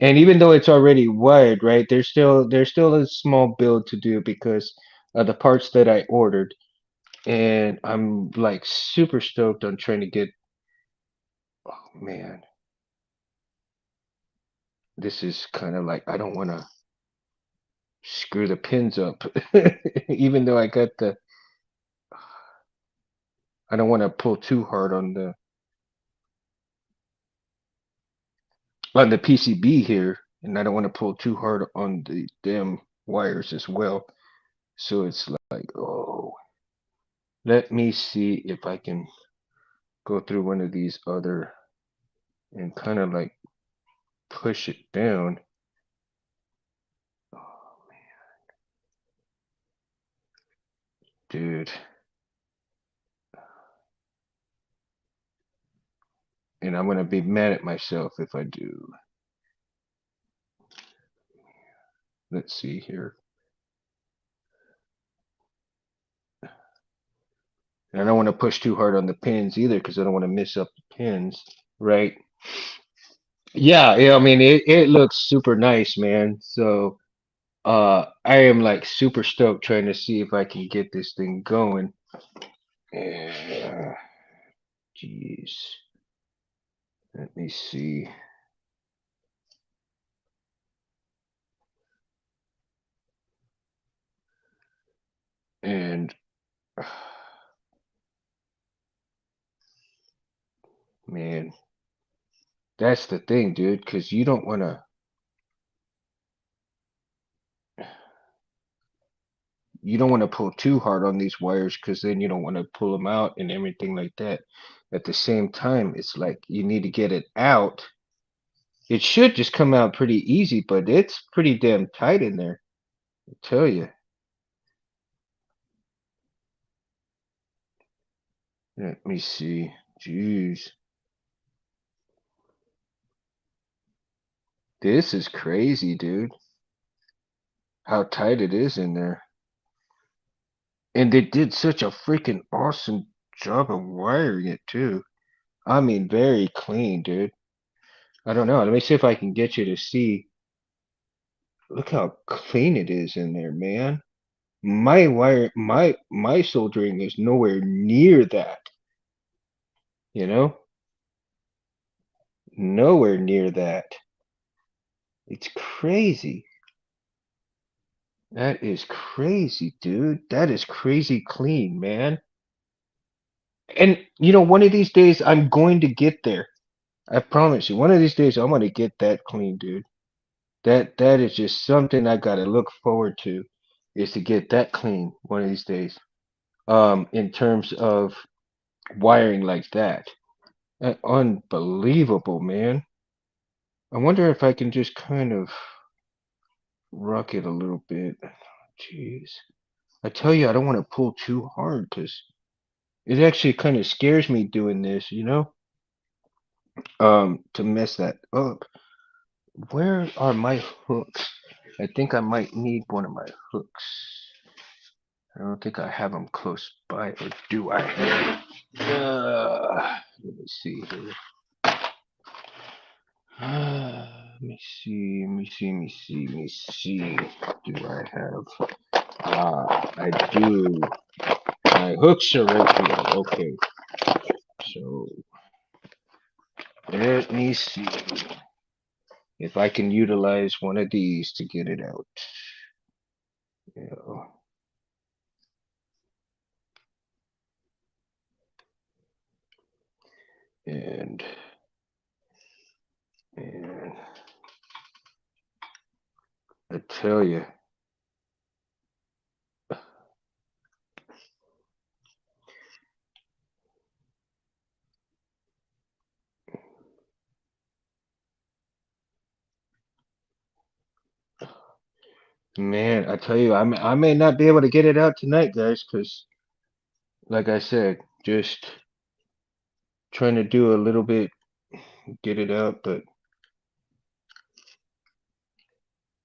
and even though it's already wired, right, there's still a small build to do because of the parts that I ordered, and I'm like super stoked on trying to get. Oh man, this is kind of like I don't want to screw the pins up, even though I don't want to pull too hard on the PCB here, and I don't want to pull too hard on the damn wires as well. So it's like, oh, let me see if I can go through one of these other and kind of like push it down. Oh, dude, and I'm gonna be mad at myself if I do. Let's see here. And I don't want to push too hard on the pins either because I don't want to mess up the pins, right? Yeah, yeah. I mean, it looks super nice, man. So, I am like super stoked trying to see if I can get this thing going. Uh, Jeez, let me see. And man, that's the thing, dude. Because you don't want to pull too hard on these wires because then you don't want to pull them out and everything like that. At the same time, it's like you need to get it out. It should just come out pretty easy, but it's pretty damn tight in there. I tell you. Let me see. Jeez, this is crazy, dude. How tight it is in there. And they did such a freaking awesome job of wiring it too. I mean, very clean, dude. I don't know. Let me see if I can get you to see. Look how clean it is in there, man. My soldering is nowhere near that. You know, nowhere near that. It's crazy. That is crazy, dude. That is crazy clean, man. And one of these days I'm going to get there. I promise you. One of these days I'm going to get that clean, dude. That is just something I gotta look forward to, is to get that clean one of these days. In terms of wiring like that, unbelievable, man. I wonder if I can just kind of rock it a little bit. Jeez, I tell you, I don't want to pull too hard because it actually kind of scares me doing this, to mess that up. Where are my hooks? I think I might need one of my hooks. I don't think I have them close by, or do I? Let me see here. Let me see. Let me see. Let me see. Let me see. Do I have? I do. My hooks are right here. Okay. So let me see if I can utilize one of these to get it out. Yeah. And and I tell you, man, I tell you, I may not be able to get it out tonight, guys, because like I said, just trying to do a little bit, get it out, but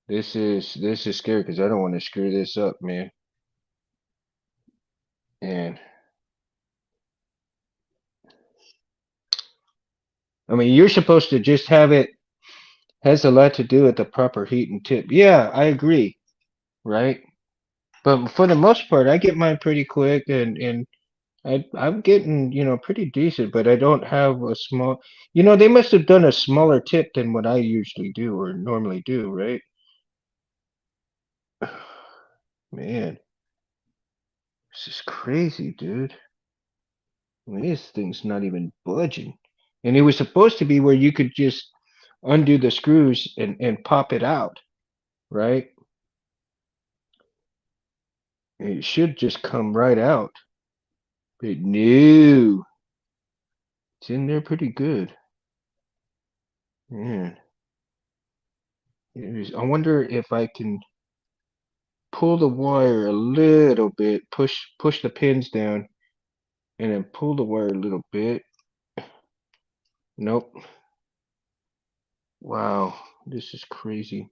This is scary because I don't want to screw this up, man. And I mean, you're supposed to just have it has a lot to do with the proper heat and tip. Yeah, I agree, right? But for the most part, I get mine pretty quick, and I'm getting pretty decent. But I don't have a small. They must have done a smaller tip than what I usually do or normally do, right? Man, this is crazy, dude. I mean, this thing's not even budging. And it was supposed to be where you could just undo the screws and pop it out, right? It should just come right out. But no, it's in there pretty good. Man, I wonder if I can pull the wire a little bit, push the pins down, and then pull the wire a little bit. Nope. Wow, this is crazy.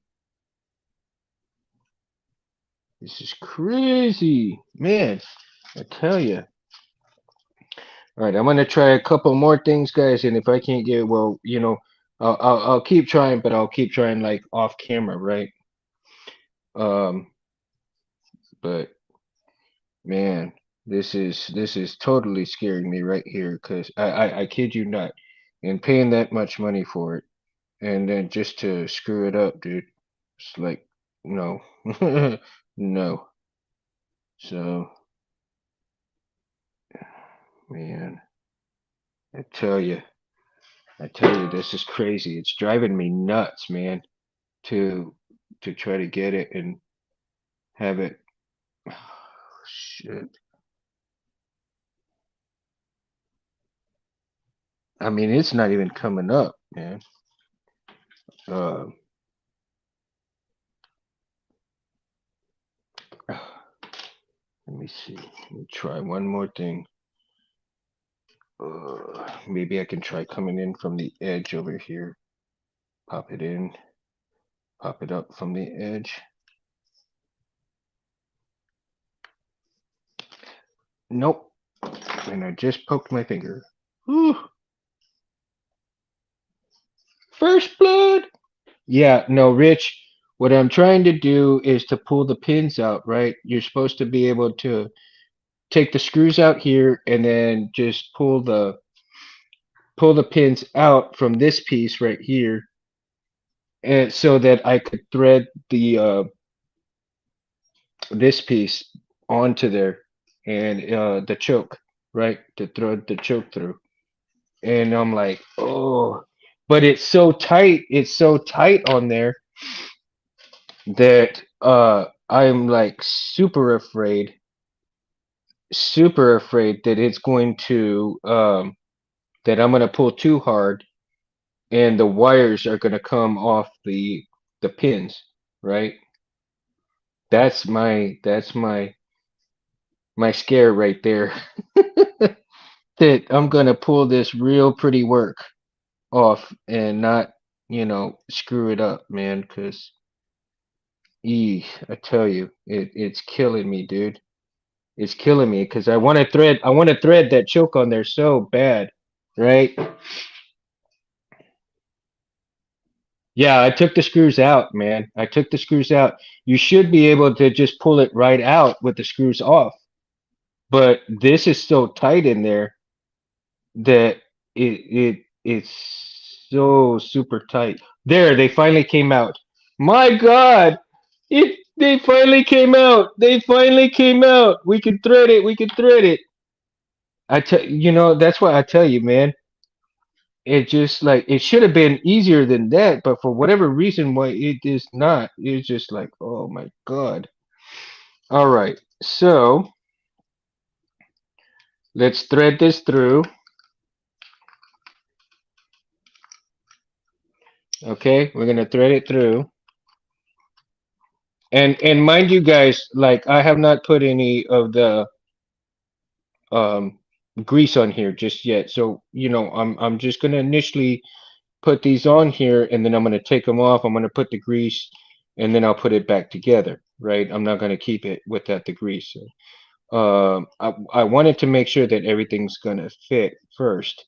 This is crazy, man. I tell you. All right, I'm gonna try a couple more things, guys, and if I can't get well, I'll keep trying, but I'll keep trying like off camera, right? Um, but man, this is totally scaring me right here because I kid you not, and paying that much money for it, and then just to screw it up, dude. It's like no, no. So man, I tell you, this is crazy. It's driving me nuts, man. To to try to get it and have it. Shit. I mean, it's not even coming up, man. Uh, let me see. Let me try one more thing. Maybe I can try coming in from the edge over here. Pop it in. Pop it up from the edge. Nope. And I just poked my finger. Whew. First blood. Yeah, no, Rich. What I'm trying to do is to pull the pins out, right? You're supposed to be able to take the screws out here and then just pull the pins out from this piece right here, and so that I could thread the this piece onto there and the choke, right, to thread the choke through. And I'm like, oh, but it's so tight on there that I'm like super afraid that it's going to that I'm gonna pull too hard and the wires are gonna come off the pins, right? That's my scare right there. That I'm gonna pull this real pretty work off and not, screw it up, man, because I tell you, it's killing me, dude. It's killing me because I want to thread that choke on there so bad, right? Yeah, I took the screws out, man. I took the screws out. You should be able to just pull it right out with the screws off. But this is so tight in there that it's so super tight. There, they finally came out. My God, they finally came out. They finally came out. We can thread it. We can thread it. That's why I tell you, man. It just like it should have been easier than that, but for whatever reason, why it is not. It's just like, oh my God. All right, so let's thread this through. Okay, we're gonna thread it through. And mind you guys, like I have not put any of the um grease on here just yet. So, I'm just gonna initially put these on here and then I'm gonna take them off. I'm gonna put the grease and then I'll put it back together, right? I'm not going to keep it without the grease. I wanted to make sure that everything's going to fit first,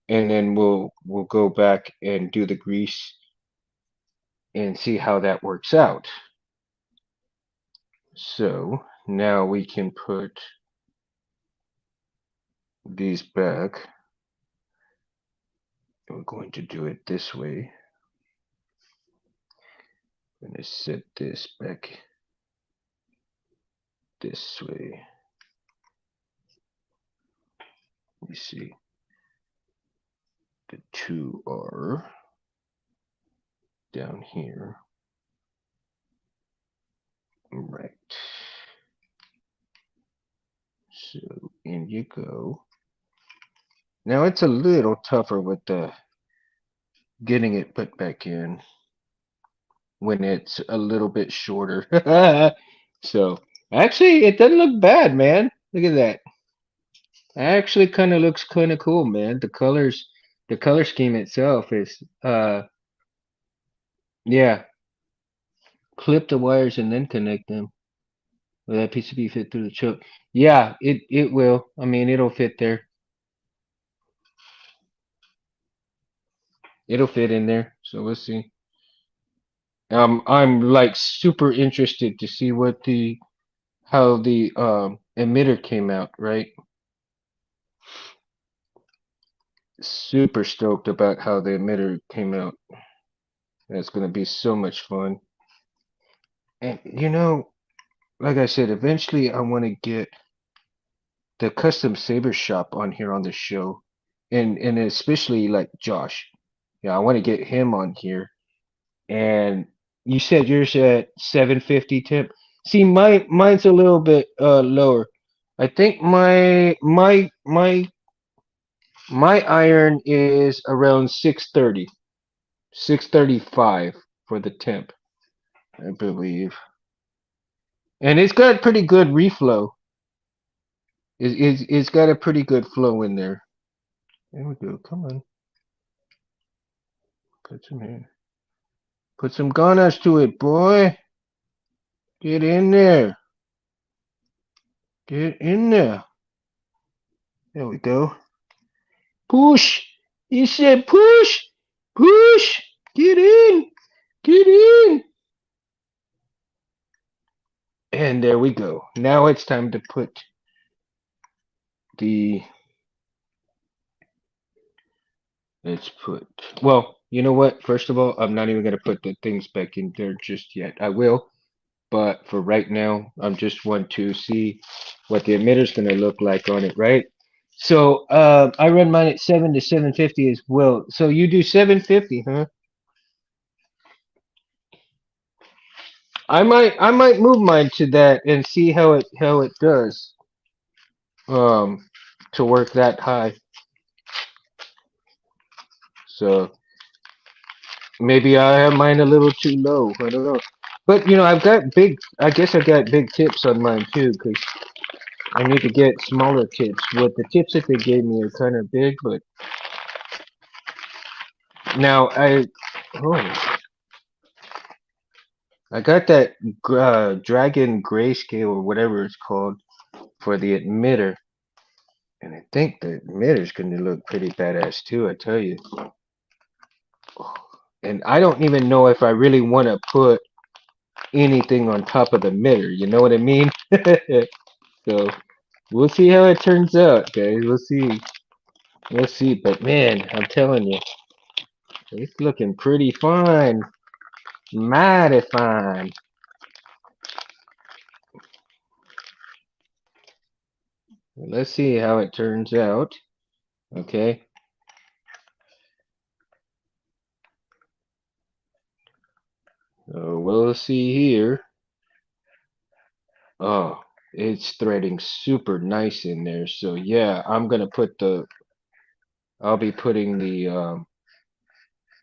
and then we'll go back and do the grease and see how that works out. So now we can put these back. We're going to do it this way. I'm going to set this back this way. Let me see. The two are down here. Right. So in you go. Now it's a little tougher with the getting it put back in when it's a little bit shorter. So actually it doesn't look bad, man. Look at that. Actually kind of looks kind of cool, man. The color scheme itself is yeah, clip the wires and then connect them. Will that PCB fit through the choke? Yeah, it will. I mean, it'll fit there. It'll fit in there. So we'll see. I'm like super interested to see what the how the emitter came out, right? Super stoked about how the emitter came out. That's gonna be so much fun. And you know, like I said, eventually I want to get the custom Sabers shop on here on the show, and especially like Josh. Yeah, I want to get him on here. And you said yours at 750 tip. See, mine's a little bit lower. I think my iron is around 630, 635 for the temp, I believe. And it's got pretty good reflow. It's got a pretty good flow in there. There we go. Come on. Put some here. Put some ganas to it, boy. Get in there. Get in there. There we go. Push. He said push. Push. Get in. Get in. And there we go. Now it's time to put the let's put well, you know what? First of all, I'm not even gonna put the things back in there just yet. I will, but for right now, I'm just want to see what the emitter's gonna look like on it, right? So I run mine at 7 to 750 as well. So you do 750, huh? I might move mine to that and see how it does. Um to work that high. So maybe I have mine a little too low. I don't know. But you know, I guess I got big tips on mine too, because I need to get smaller tips. What the tips that they gave me are kind of big, but now oh, I got that dragon grayscale or whatever it's called for the emitter, and I think the emitter's gonna look pretty badass too. I tell you, and I don't even know if I really want to put anything on top of the emitter. You know what I mean? So we'll see how it turns out, guys. We'll see. We'll see. But man, I'm telling you, it's looking pretty fine. Mighty fine. Let's see how it turns out. Okay. So we'll see here. Oh, it's threading super nice in there. So yeah, I'll be putting the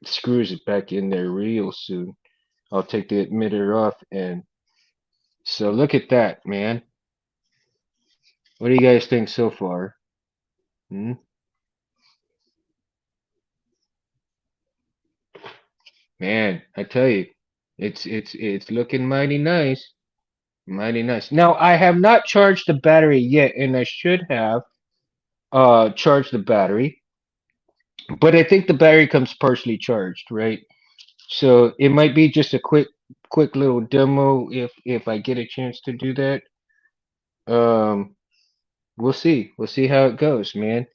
screws back in there real soon. I'll take the emitter off and so look at that, man. What do you guys think so far? Hmm? Man, I tell you, It's looking mighty nice. Mighty nice. Now I have not charged the battery yet, and I should have charged the battery, but I think the battery comes partially charged, right? So it might be just a quick little demo if I get a chance to do that. Um, we'll see. We'll see how it goes, man.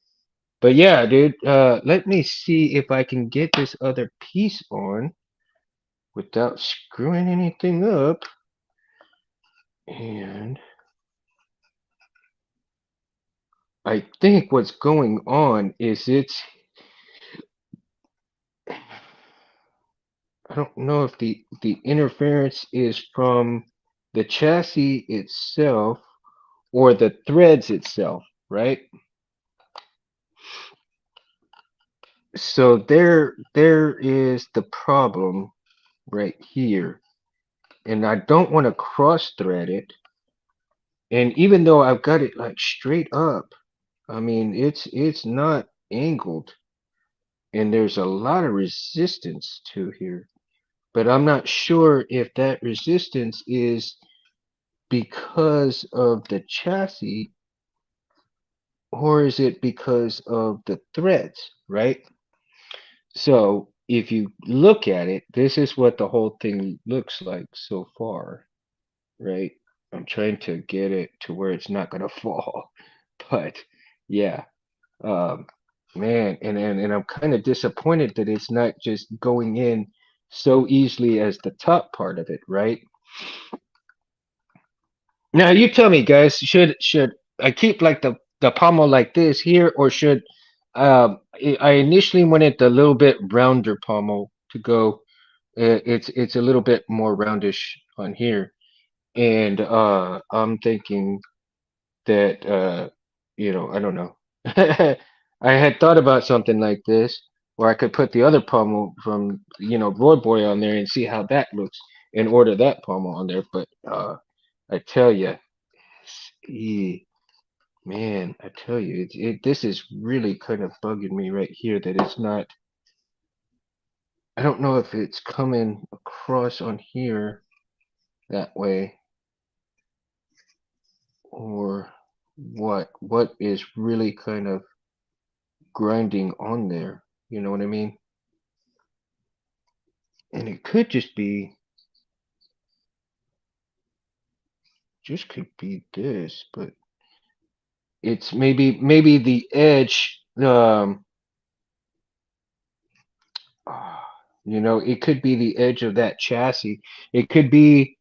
But yeah, dude, let me see if I can get this other piece on without screwing anything up. And I think what's going on is I don't know if the interference is from the chassis itself or the threads itself, right? So there is the problem right here. And I don't want to cross thread it. And even though I've got it like straight up, I mean it's not angled and there's a lot of resistance to here. But I'm not sure if that resistance is because of the chassis or is it because of the threads, right? So if you look at it, this is what the whole thing looks like so far, right? I'm trying to get it to where it's not gonna fall, but yeah, um, man, and I'm kind of disappointed that it's not just going in so easily as the top part of it, right? Now you tell me, guys, should I keep like the pommel like this here, or should I initially wanted the little bit rounder pommel to go. It's a little bit more roundish on here, and I'm thinking that I don't know. I had thought about something like this, where I could put the other pommel from Roy Boy on there and see how that looks, and order that pommel on there. But I tell you. Man, I tell you, this is really kind of bugging me right here that it's not. I don't know if it's coming across on here that way or what. What is really kind of grinding on there? You know what I mean? And it could just could be this, but it's maybe the edge. Ah, it could be the edge of that chassis. It could be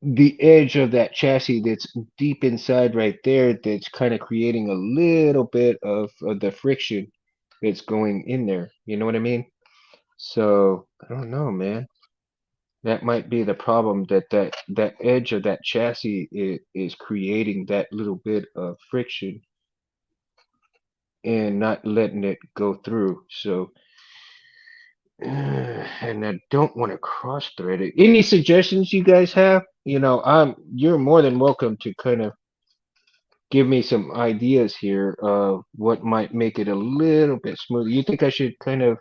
the edge of that chassis that's deep inside right there that's kind of creating a little bit of the friction that's going in there. You know what I mean? So I don't know, man. That might be the problem that edge of that chassis is creating that little bit of friction and not letting it go through. So and I don't want to cross thread it. Any suggestions you guys have? You're more than welcome to kind of give me some ideas here of what might make it a little bit smoother. You think I should kind of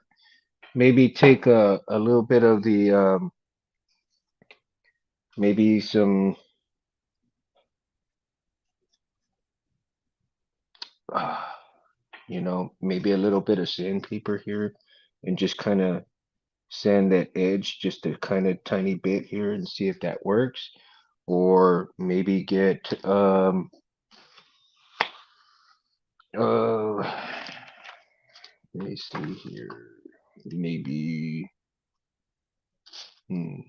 maybe take a little bit of the maybe some uh, maybe a little bit of sandpaper here and just kind of sand that edge just a kind of tiny bit here and see if that works, or maybe get uh let me see here, maybe hmm,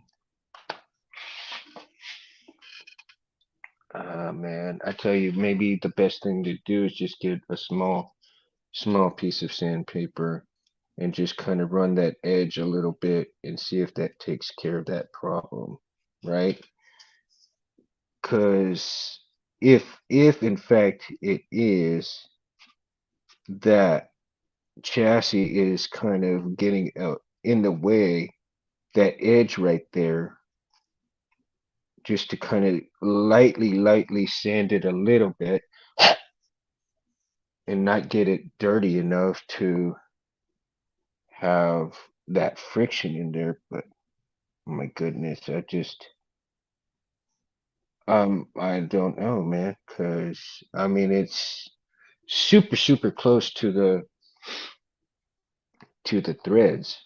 man, I tell you, maybe the best thing to do is just get a small piece of sandpaper and just kind of run that edge a little bit and see if that takes care of that problem, right? Because if in fact it is that chassis is kind of getting out in the way, that edge right there, just to kind of lightly sand it a little bit and not get it dirty enough to have that friction in there. But Oh my goodness, I don't know, man, because I mean it's super close to the threads.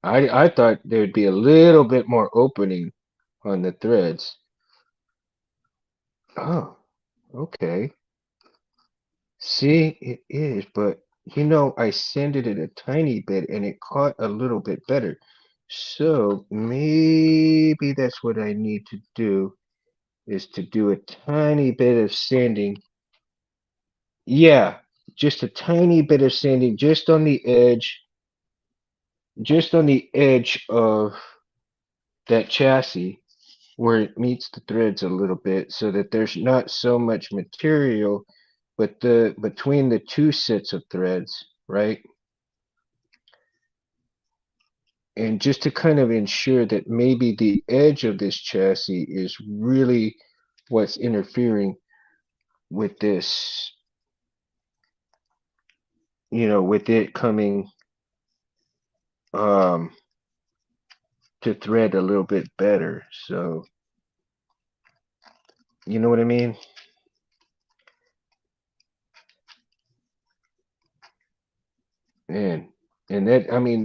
I thought there'd be a little bit more opening on the threads. Oh, okay. See, it is, but I sanded it a tiny bit and it caught a little bit better. So maybe that's what I need to do is to do a tiny bit of sanding. Yeah, just a tiny bit of sanding just on the edge of that chassis where it meets the threads a little bit so that there's not so much material but the between the two sets of threads, right? And just to kind of ensure that maybe the edge of this chassis is really what's interfering with this, with it coming um to thread a little bit better. So, you know what I mean? And that I mean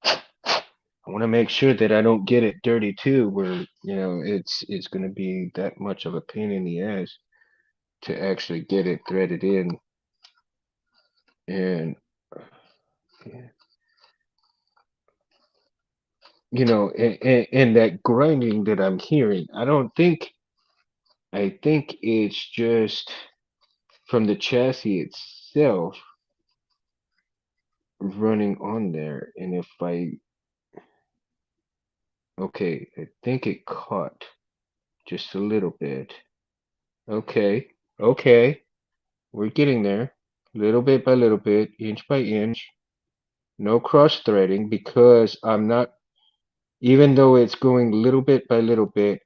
I want to make sure that I don't get it dirty too, where it's going to be that much of a pain in the ass to actually get it threaded in, and and that grinding that I'm hearing, I think it's just from the chassis itself running on there, and if okay, I think it caught just a little bit. Okay, okay, we're getting there, little bit by little bit, inch by inch. No cross threading because I'm not, even though it's going little bit by little bit,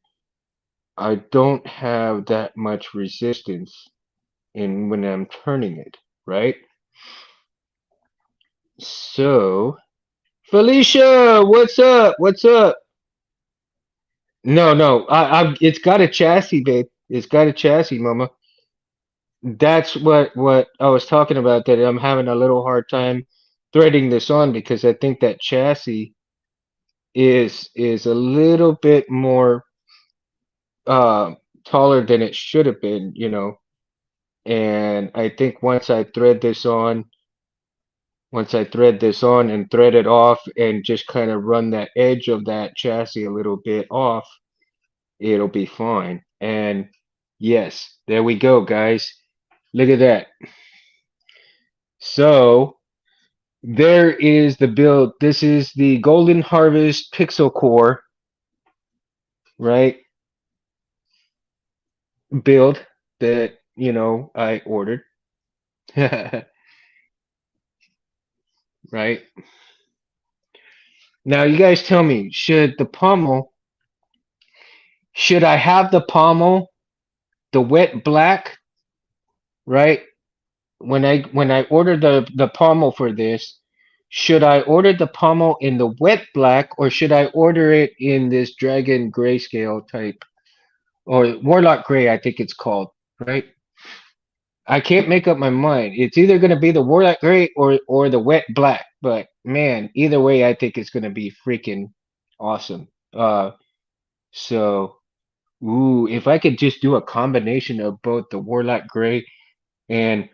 I don't have that much resistance in when I'm turning it, right? So, Felicia, what's up? What's up? No, no, it's got a chassis, babe. It's got a chassis, mama. That's what I was talking about. That I'm having a little hard time threading this on because I think that chassis is a little bit more uh, taller than it should have been, And I think once I thread this on and thread it off and just kind of run that edge of that chassis a little bit off, it'll be fine. And yes, there we go, guys. Look at that. So there is the build. This is the Golden Harvest Pixel Core, right? Build that, I ordered. Right? Now you guys tell me, should I have the pommel, the wet black, right? When I order the pommel for this, should I order the pommel in the wet black or should I order it in this dragon grayscale type or warlock gray, I think it's called, right? I can't make up my mind. It's either going to be the warlock gray or the wet black, but man, either way I think it's going to be freaking awesome. So ooh, if I could just do a combination of both the Warlock Gray and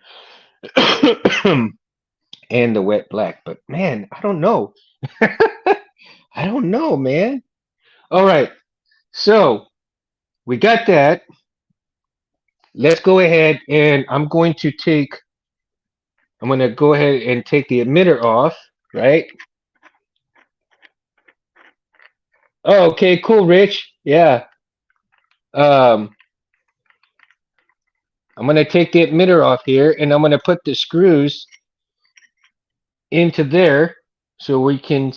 and the Wet Black, but man, I don't know. I don't know, man. All right, so we got that. Let's go ahead and I'm going to go ahead and take the emitter off, right? Oh, okay, cool, Rich. Yeah. Um, I'm going to take the emitter off here and I'm going to put the screws into there so we can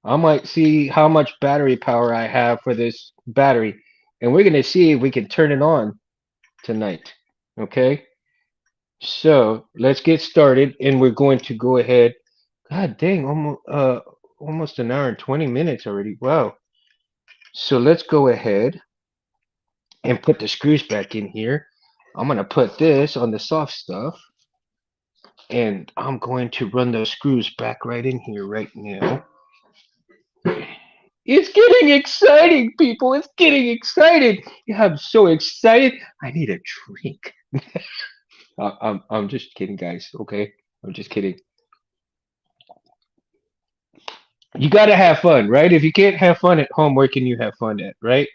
I might see how much battery power I have for this battery, and we're gonna see if we can turn it on tonight. Okay, so let's get started, and we're going to go ahead. God dang, almost almost an hour and 20 minutes already. Wow. So let's go ahead and put the screws back in here. I'm gonna put this on the soft stuff, and I'm going to run those screws back right in here right now. It's getting exciting, people. It's getting excited. Yeah, I'm so excited. I need a drink. I'm just kidding, guys. Okay, I'm just kidding. You gotta have fun, right? If you can't have fun at home, where can you have fun at, right?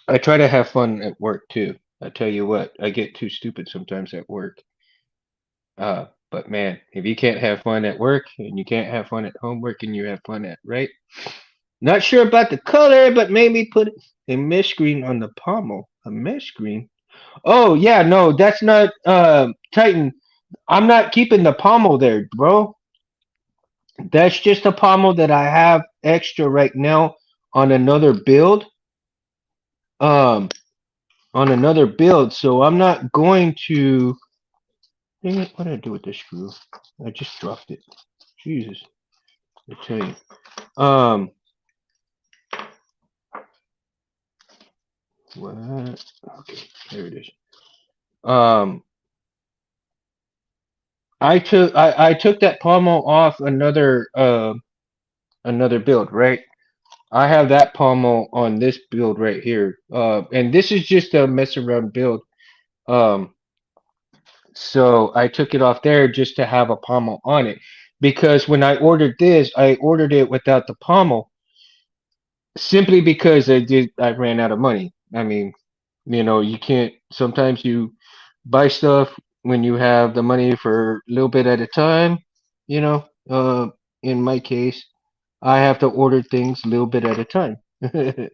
I try to have fun at work too. I tell you what, I get too stupid sometimes at work. But man, if you can't have fun at work and you can't have fun at home, where can you have fun at, right? Not sure about the color, but maybe put a mesh screen on the pommel. A mesh screen? Oh yeah, no, that's not Titan. I'm not keeping the pommel there, bro. That's just a pommel that I have extra right now on another build. Um, on another build, so I'm not going to. Dang it, what did I do with this screw? I just dropped it. Jesus, I tell you. What? Okay, there it is. Um, I took that pommel off another build, right? I have that pommel on this build right here. And this is just a mess around build. Um, so I took it off there just to have a pommel on it. Because when I ordered this, I ordered it without the pommel simply because I ran out of money. I mean, you can't sometimes you buy stuff when you have the money for a little bit at a time, you know. In my case, I have to order things a little bit at a time. I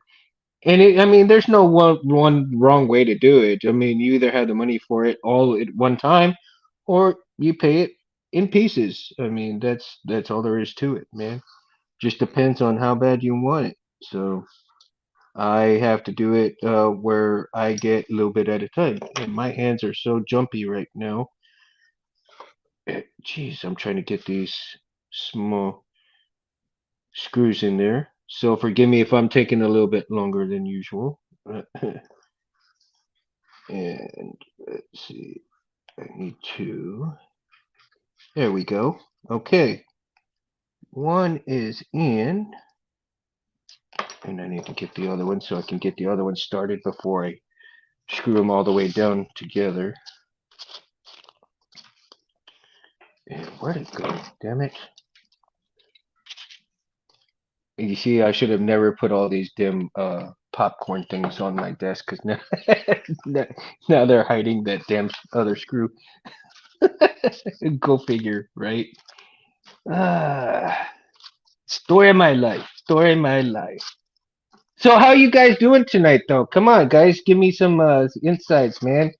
mean, there's no one wrong way to do it. I mean, you either have the money for it all at one time, or you pay it in pieces. I mean, that's all there is to it, man. Just depends on how bad you want it. So I have to do it where I get a little bit at a time. And my hands are so jumpy right now. Jeez, I'm trying to get these small screws in there. So forgive me if I'm taking a little bit longer than usual. And let's see, I need to. There we go. Okay, one is in, and I need to get the other one so I can get the other one started before I screw them all the way down together. And where'd it go? Damn it. You see, I should have never put all these dim popcorn things on my desk because now, now now they're hiding that damn other screw. Go figure, right? Ah, story of my life. Story of my life. So how you guys doing tonight, though? Come on, guys, give me some insights, man.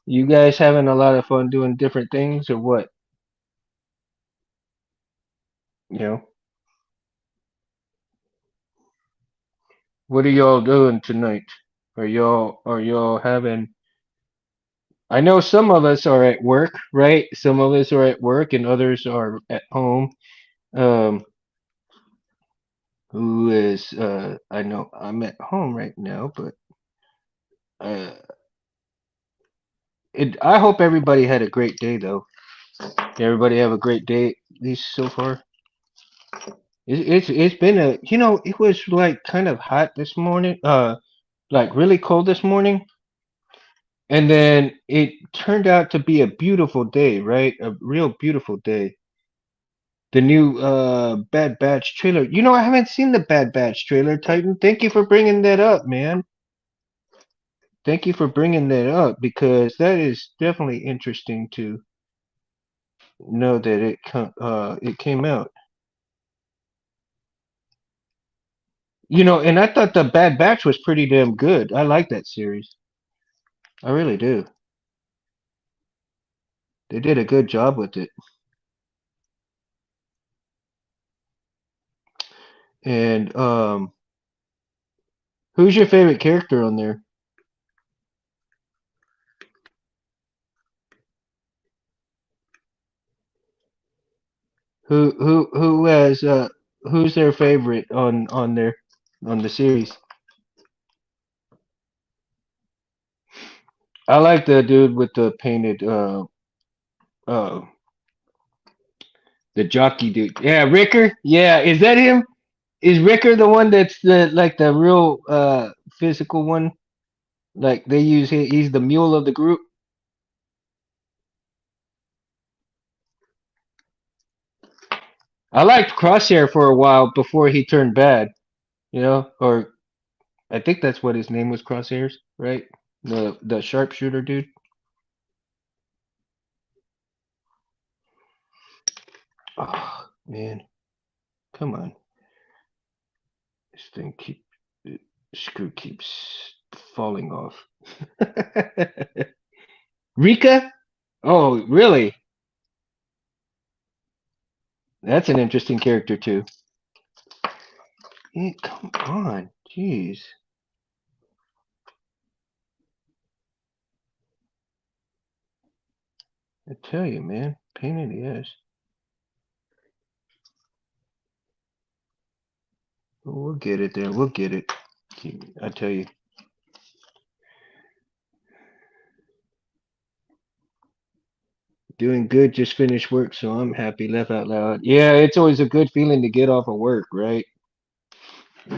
You guys having a lot of fun doing different things, or what? You know, what are y'all doing tonight? Are y'all having? I know some of us are at work, right? Some of us are at work, and others are at home. Um, who is? I know I'm at home right now, but uh, I hope everybody had a great day, though. Everybody have a great day, at least so far. It's been it was like kind of hot this morning, like really cold this morning, and then it turned out to be a beautiful day, right? A real beautiful day. The new Bad Batch trailer. I haven't seen the Bad Batch trailer, Titan. Thank you for bringing that up, man. Thank you for bringing that up because that is definitely interesting to know that it came out. And I thought the Bad Batch was pretty damn good. I like that series. I really do. They did a good job with it. And who's your favorite character on there? Who has who's their favorite on the series? I like the dude with the painted uh the jockey dude. Yeah, Ricker. Yeah, is that him? Is Ricker the one that's the like the real physical one? Like they use he's the mule of the group. I liked Crosshair for a while before he turned bad, or I think that's what his name was, Crosshairs, right? The sharpshooter dude. Oh man, come on, this thing the screw keeps falling off. Rika? Oh, really? That's an interesting character too. Come on, jeez. I tell you, man, pain in the ass. We'll get it there. We'll get it. I tell you, doing good. Just finished work, so I'm happy. Laugh out loud. Yeah, it's always a good feeling to get off of work, right?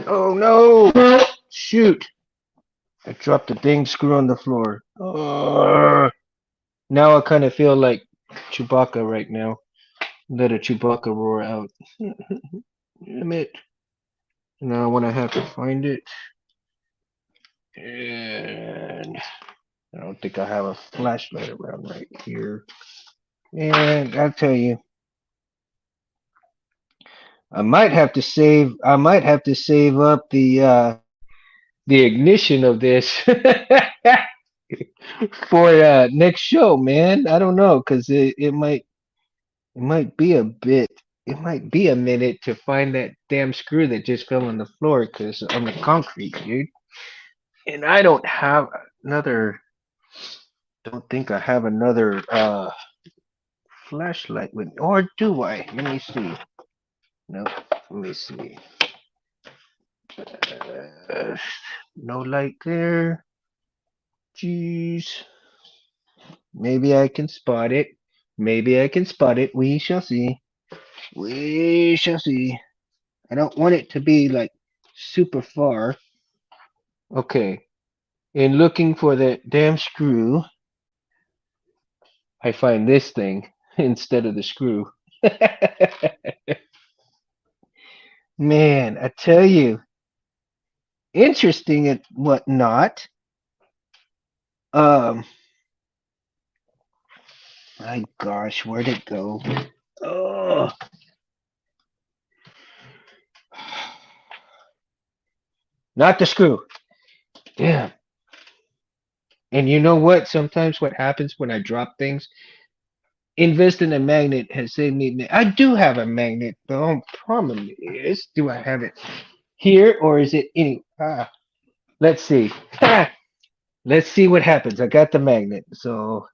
Oh no! Shoot! I dropped the dang screw on the floor. Now I kind of feel like Chewbacca right now. Let a Chewbacca roar out. Damn it! Now when I have to find it, and I don't think I have a flashlight around right here. And I'll tell you, I might have to save. I might have to save up the ignition of this for next show, man. I don't know, cause it might be a bit. It might be a minute to find that damn screw that just fell on the floor, cause on the concrete, dude. And I don't have another. Don't think I have another flashlight with, or do I? Let me see. No, let me see. Uh, no light there. Jeez. Maybe I can spot it. Maybe I can spot it. We shall see. We shall see. I don't want it to be like super far. Okay. In looking for that damn screw, I find this thing instead of the screw. Man, I tell you, interesting and whatnot. Um, my gosh, where'd it go? Oh, not the screw. Damn. And you know what? Sometimes what happens when I drop things, investing in a magnet has saved me. I do have a magnet. The only problem is, do I have it here or is it any? Let's see. Let's see what happens. I got the magnet, so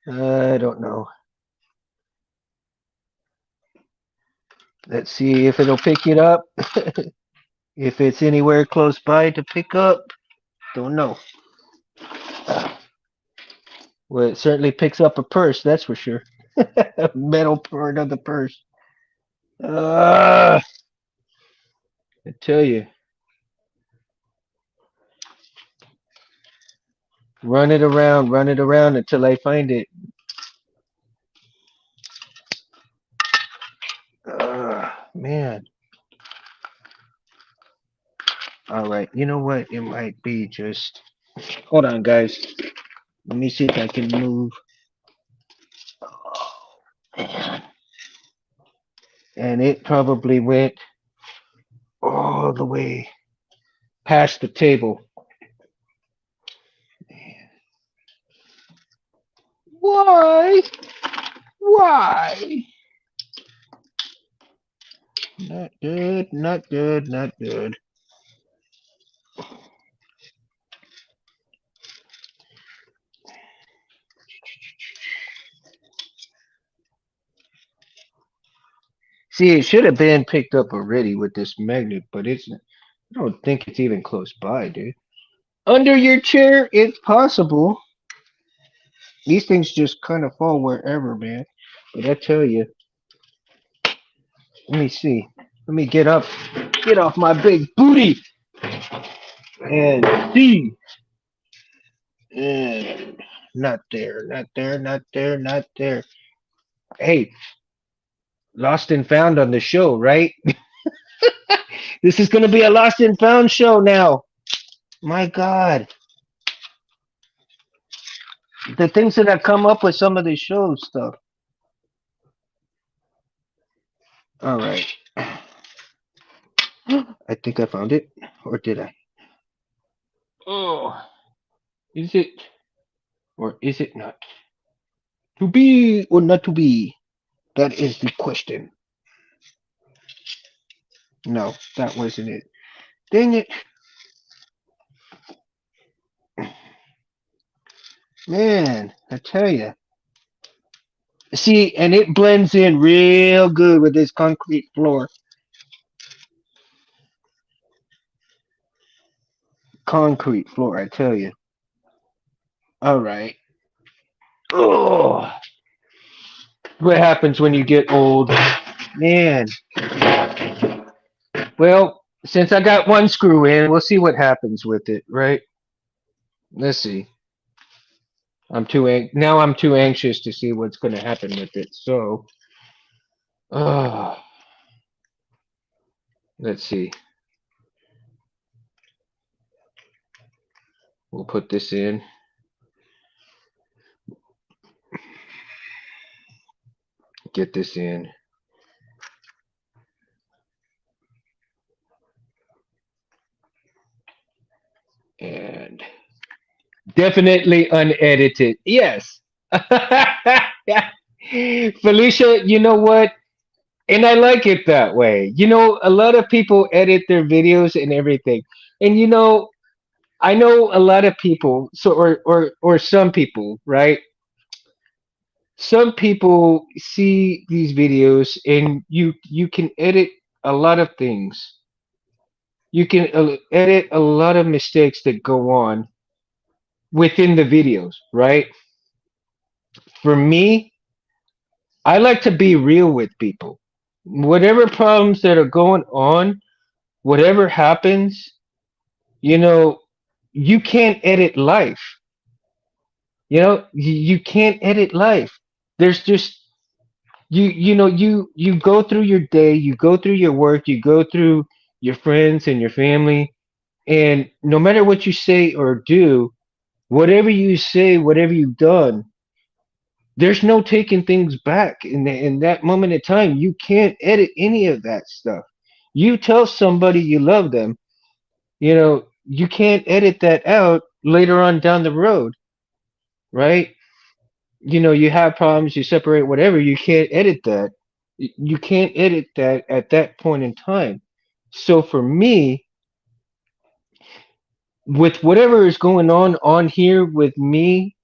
I don't know. Let's see if it'll pick it up. If it's anywhere close by to pick up, don't know. Well, it certainly picks up a purse, that's for sure. Metal part of the purse. I tell you, run it around until I find it. Man. All right. You know what? It might be just. Hold on, guys. Let me see if I can move. Oh, man. And it probably went all the way past the table. Why? Why? Not good, not good, not good. See, it should have been picked up already with this magnet, but it's. I don't think it's even close by, dude. Under your chair, it's possible. These things just kind of fall wherever, man. But I tell you, let me see. Let me get up, get off my big booty, and see. And not there, not there, not there, not there. Hey, lost and found on the show, right? This is gonna be a lost and found show now. My God, the things that I come up with some of these show stuff. All right, I think I found it, or did I? Oh, is it or is it not? To be or not to be? That is the question. No, that wasn't it. Dang it, man! I tell you. See, and it blends in real good with this concrete floor. Concrete floor, I tell you. All right. Oh, what happens when you get old, man? Well, since I got one screw in, we'll see what happens with it, right? Let's see. Now. I'm too anxious to see what's going to happen with it. So, uh, let's see. We'll put this in. Get this in. And definitely unedited. Yes. Felicia, you know what? And I like it that way. A lot of people edit their videos and everything. And I know a lot of people, so or some people, right? Some people see these videos and you can edit a lot of things. You can edit a lot of mistakes that go on within the videos, right? For me, I like to be real with people. Whatever problems that are going on, whatever happens, you know, you can't edit life. You can't edit life. There's just you go through your day, you go through your work, you go through your friends and your family, and no matter what you say or do, whatever you say, whatever you've done, there's no taking things back in that moment in time. You can't edit any of that stuff. You tell somebody you love them, you can't edit that out later on down the road, right? You have problems, you separate, whatever, you can't edit that. You can't edit that at that point in time. So for me, with whatever is going on here with me,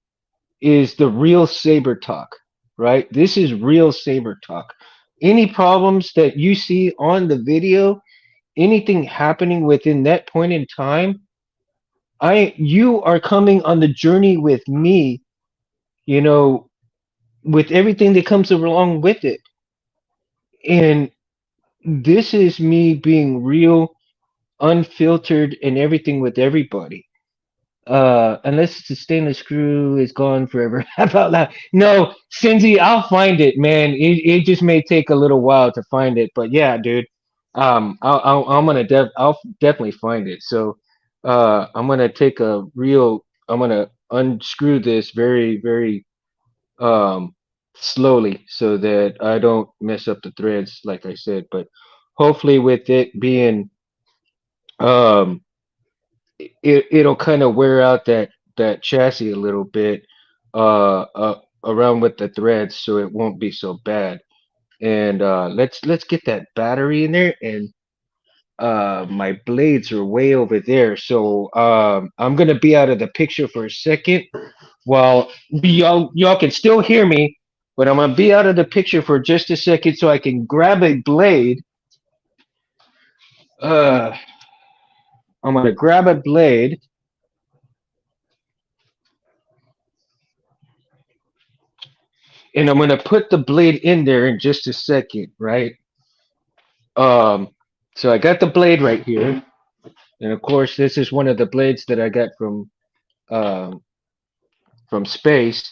is the real saber talk, right? This is real saber talk. Any problems that you see on the video, anything happening within that point in time, you are coming on the journey with me, you know, with everything that comes along with it. And this is me being real, unfiltered, and everything with everybody. Unless the stainless screw is gone forever. How about that? No, Cindy, I'll find it, man. It just may take a little while to find it, but yeah, dude. I'll definitely find it. So, I'm gonna take a real. I'm gonna unscrew this very, very slowly so that I don't mess up the threads, like I said. But hopefully, with it being um it'll kind of wear out that chassis a little bit around with the threads so it won't be so bad. And let's get that battery in there. And my blades are way over there, so I'm gonna be out of the picture for a second while y'all can still hear me. But I'm gonna be out of the picture for just a second so I can grab a blade. Uh, I'm gonna grab a blade, and I'm gonna put the blade in there in just a second, right? Um, so I got the blade right here, and of course this is one of the blades that I got um, from space.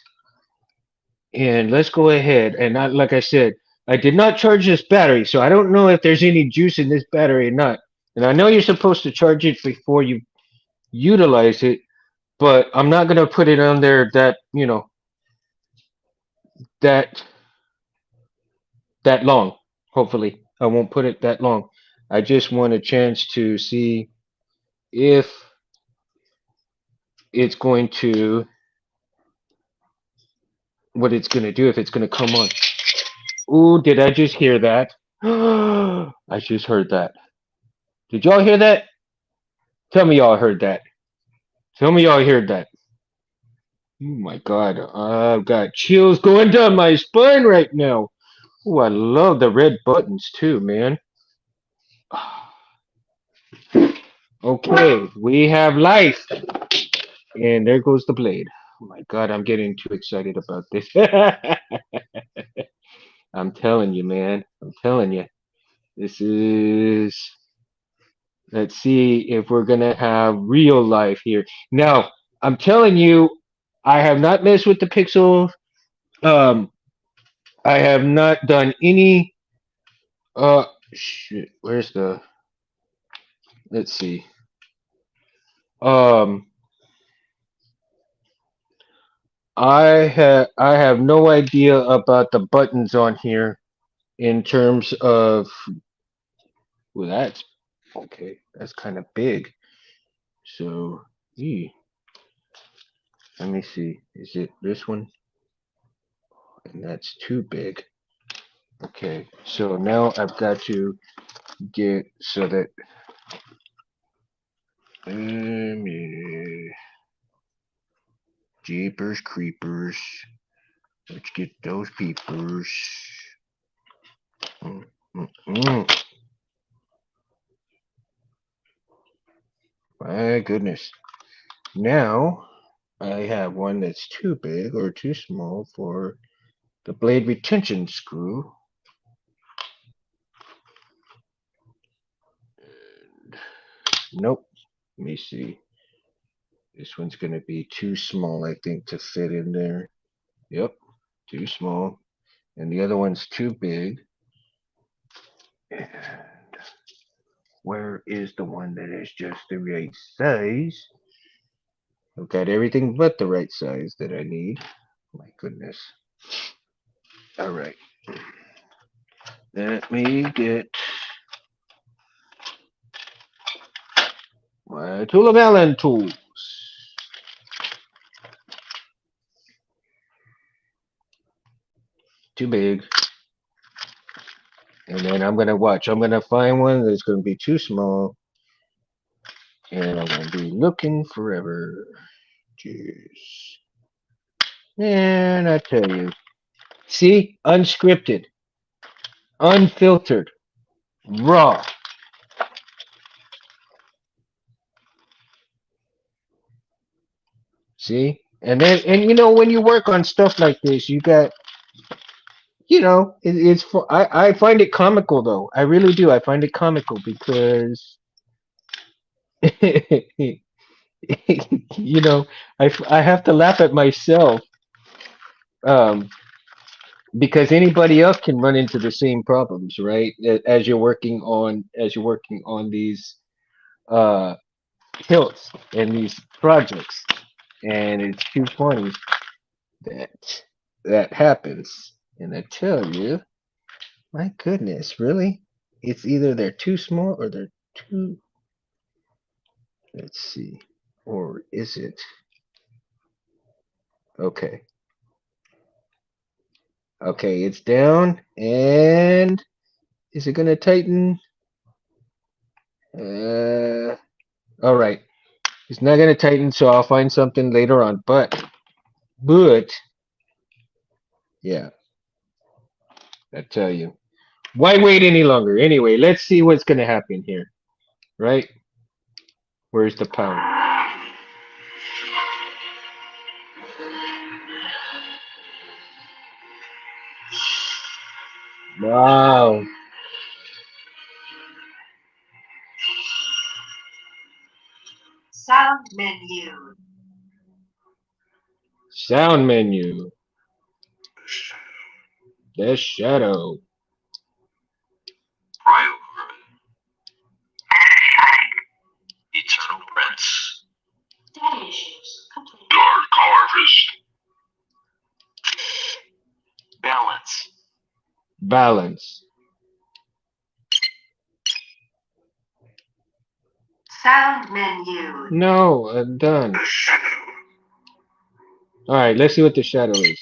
And let's go ahead and not like I said, I did not charge this battery, so I don't know if there's any juice in this battery or not. And I know you're supposed to charge it before you utilize it, but I'm not gonna put it on there that that that long. Hopefully, I won't put it that long. I just want a chance to see if it's going to what it's gonna do if it's gonna come on. Ooh, did I just hear that? I just heard that. Did y'all hear that? Tell me y'all heard that. Tell me y'all heard that. Oh my god, I've got chills going down my spine right now. Oh, I love the red buttons too, man. Okay, we have life. And there goes the blade. Oh my god, I'm getting too excited about this. I'm telling you, man. I'm telling you. This is. Let's see if we're gonna have real life here. Now, I'm telling you, I have not messed with the pixel. Um, I have not done any. Shit. Where's the? Let's see. Um, I have no idea about the buttons on here in terms of. Well, that's okay. That's kind of big. So, let me see. Is it this one? And that's too big. Okay. So now I've got to get so that. Jeepers creepers. Let's get those peepers. Mm, mm, mm. My goodness. Now I have one that's too big or too small for the blade retention screw. Nope. Let me see. This one's going to be too small, I think, to fit in there. Yep, too small. And the other one's too big. And where is the one that is just the right size? I've got everything but the right size that I need. My goodness. All right. Let me get my tool of Allen tools. Too big. And then I'm going to watch. I'm going to find one that's going to be too small. And I'm going to be looking forever. Jeez. And I tell you. See? Unscripted. Unfiltered. Raw. See? And then, and when you work on stuff like this, you got, I find it comical though. I really do. I find it comical because, you know, I have to laugh at myself, um, because anybody else can run into the same problems, right? As you're working on these uh, hilts and these projects, and it's too funny that that happens. And I tell you, my goodness, really? It's either they're too small or they're too. Let's see. Or is it? Okay. Okay, it's down. And is it going to tighten? All right. It's not going to tighten, so I'll find something later on. But, yeah. I tell you. Why wait any longer? Anyway, let's see what's gonna happen here. Right? Where's the power? Wow. Sound menu. Sound menu. The shadow. Eternal Prince. Data issues. Complete. Dark Harvest. Balance. Balance. Sound menu. No, I'm done. Alright, let's see what the shadow is.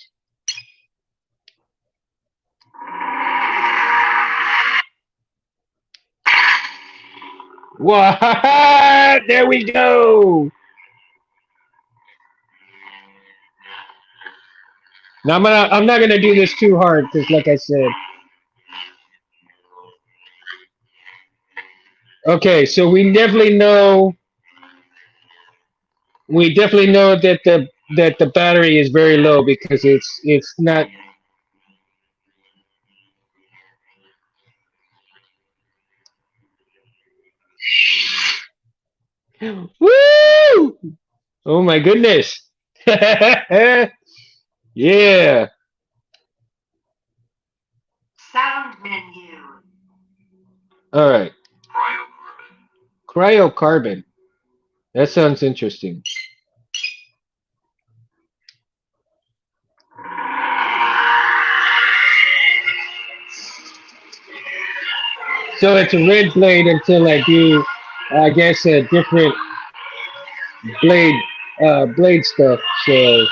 What? There we go. Now I'm not gonna do this too hard because, like I said, okay. So we definitely know that the battery is very low because it's not. Woo! Oh my goodness! Yeah. Sound menu. All right. Cryocarbon. That sounds interesting. So it's a red blade until I do, I guess, a different blade, blade stuff. So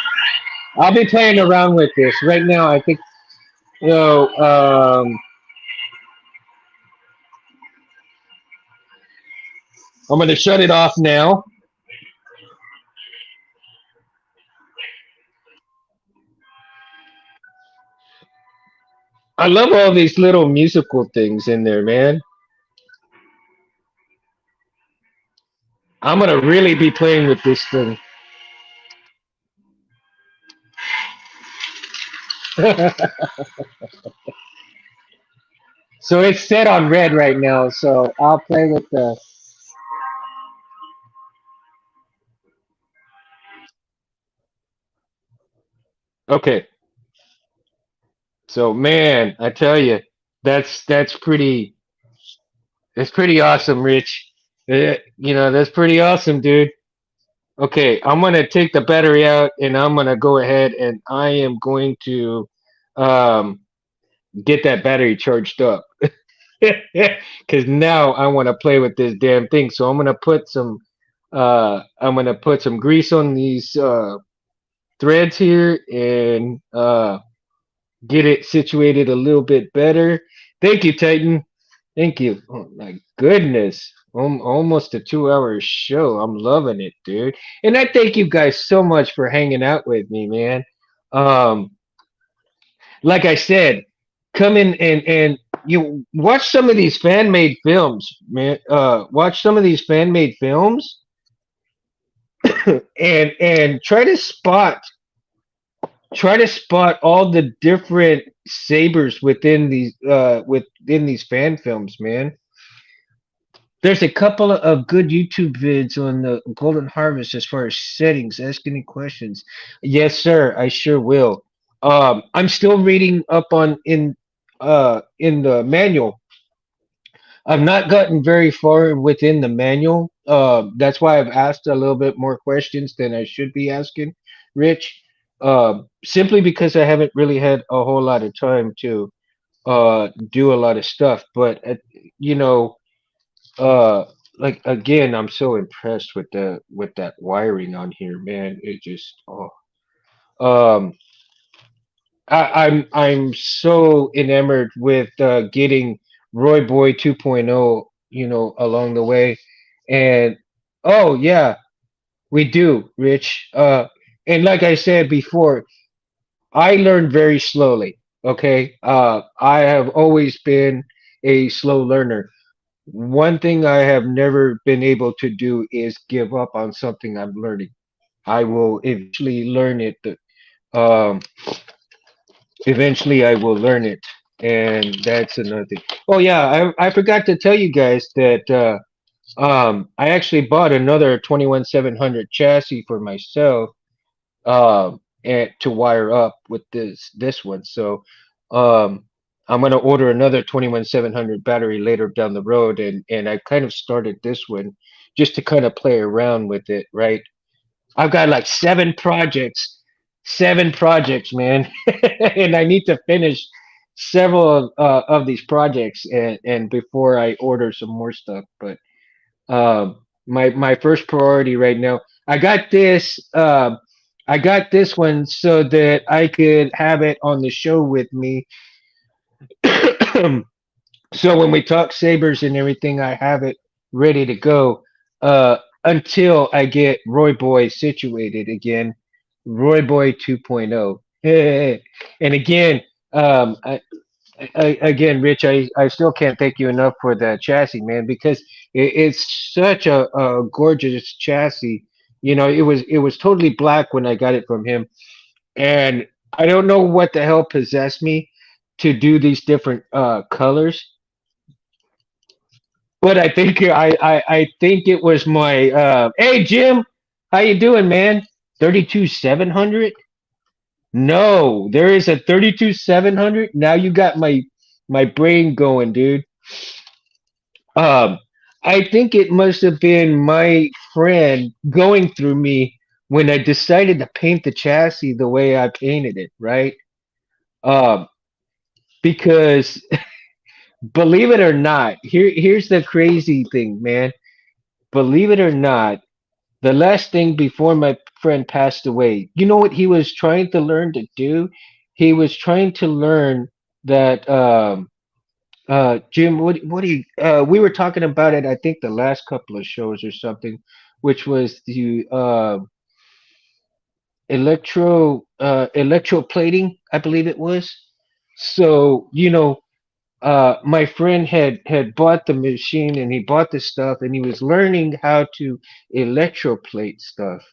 I'll be playing around with this. Right now, I think, you know, I'm going to shut it off now. I love all these little musical things in there, man. I'm going to really be playing with this thing. So it's set on red right now. So I'll play with the. Okay. So man, I tell you, that's pretty. That's pretty awesome, Rich. That's pretty awesome, dude. Okay, I'm gonna take the battery out and I'm gonna go ahead and I am going to um, get that battery charged up. Because now I want to play with this damn thing. So I'm gonna put some grease on these threads here and get it situated a little bit better. Thank you, Titan. Thank you. Oh my goodness. Almost a 2 hour show. I'm loving it, dude. And I thank you guys so much for hanging out with me, man. Um, like I said, come in and you watch some of these fan made films, man. Watch some of these fan made films and try to spot all the different sabers within these fan films, man. There's a couple of good YouTube vids on the Golden Harvest as far as settings. Ask any questions. Yes, sir. I sure will. I'm still reading up on in the manual. I've not gotten very far within the manual. That's why I've asked a little bit more questions than I should be asking, Rich. Simply because I haven't really had a whole lot of time to do a lot of stuff. But you know, uh, like again, I'm so impressed with that wiring on here, man. It just um, I'm so enamored with getting Roy Boy 2.0, along the way, and oh yeah, we do, Rich. And like I said before, I learned very slowly. Okay. I have always been a slow learner. One thing I have never been able to do is give up on something I'm learning. I will eventually learn it. Um, Eventually, I will learn it, and that's another thing. Oh yeah, I forgot to tell you guys that I actually bought another 21700 chassis for myself, and to wire up with this one. So um, I'm gonna order another 21700 battery later down the road, and I kind of started this one just to kind of play around with it, right? I've got like seven projects, man, and I need to finish several of these projects, and before I order some more stuff. But my first priority right now, I got this. I got this one so that I could have it on the show with me. So when we talk sabers and everything, I have it ready to go. Until I get Roy Boy situated again, Roy Boy 2.0. And again, um, I, again, Rich, I still can't thank you enough for the chassis, man, because it's such a gorgeous chassis. You know, it was totally black when I got it from him, and I don't know what the hell possessed me to do these different colors, but I think it was my hey Jim, how you doing, man? 32 700. No, there is a 32 700. Now you got my brain going, dude. Um, I think it must have been my friend going through me when I decided to paint the chassis the way I painted it, right? Um, because believe it or not, here's the crazy thing, man. Believe it or not, the last thing before my friend passed away, you know what he was trying to learn to do? He was trying to learn that Jim, what do you we were talking about it, I think the last couple of shows or something, which was the electroplating, I believe it was. So, my friend had bought the machine and he bought the stuff and he was learning how to electroplate stuff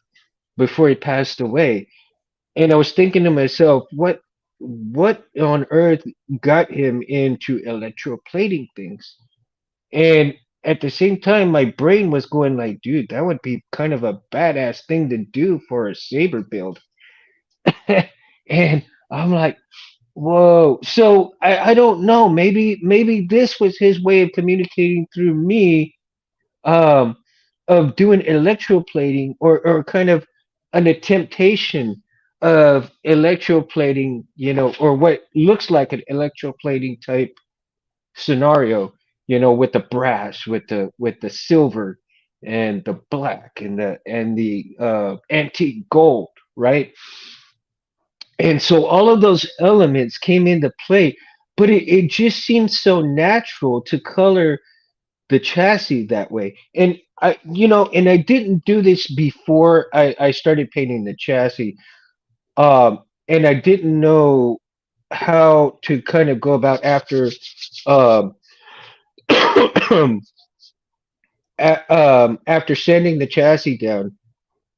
before he passed away. And I was thinking to myself, what on earth got him into electroplating things? And at the same time, my brain was going like, dude, that would be kind of a badass thing to do for a saber build. And I'm like, whoa. So I don't know. Maybe this was his way of communicating through me, um, of doing electroplating, or kind of an attemptation of electroplating, or what looks like an electroplating type scenario, with the brass, with the silver and the black and the antique gold, right? And so all of those elements came into play, but it just seemed so natural to color the chassis that way. And I didn't do this before I started painting the chassis. And I didn't know how to kind of go about um, after sanding the chassis down.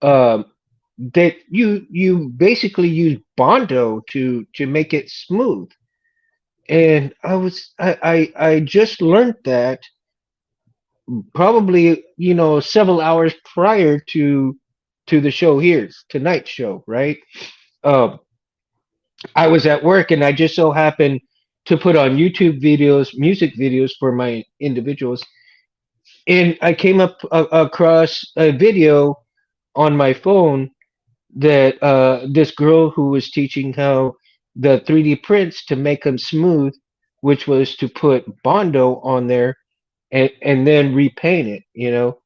Um, that you basically use Bondo to make it smooth. And I just learned that probably, several hours prior to the show here, tonight's show, right? Um, I was at work and I just so happened to put on YouTube videos, music videos for my individuals, and I came across a video on my phone that this girl who was teaching how the 3D prints to make them smooth, which was to put Bondo on there and then repaint it.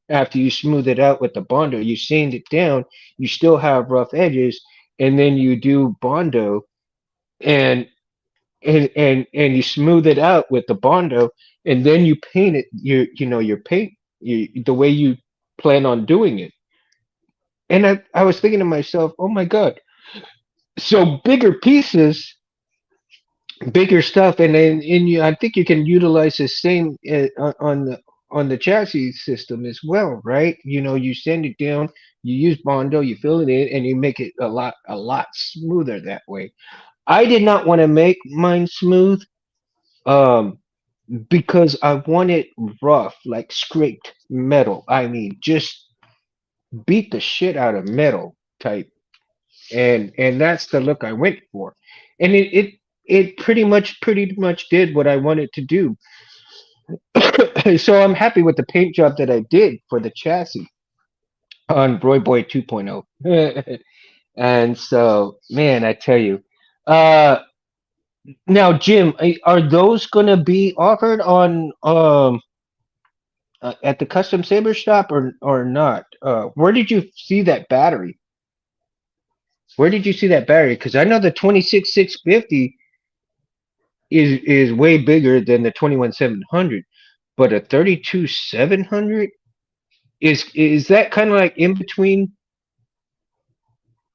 After you smooth it out with the Bondo, you sand it down, you still have rough edges, and then you do Bondo and and you smooth it out with the Bondo, and then you paint it. Your paint the way you plan on doing it. And I was thinking to myself, oh my god, so bigger pieces bigger stuff, and then in you, I think you can utilize the same on the chassis system as well, right? You know, you send it down, you use Bondo, you fill it in, and you make it a lot smoother that way. I did not want to make mine smooth, um, because I want it rough, like scraped metal. I mean, just beat the shit out of metal type, and that's the look I went for, and it pretty much did what I wanted to do. So I'm happy with the paint job that I did for the chassis on Broy Boy 2.0. And so, man, I tell you, uh, now Jim, are those gonna be offered on at the custom saber shop or not? Where did you see that battery? Where did you see that battery? Because I know the 26 650 is way bigger than the 21 700, but a 32 700 is that kind of like in between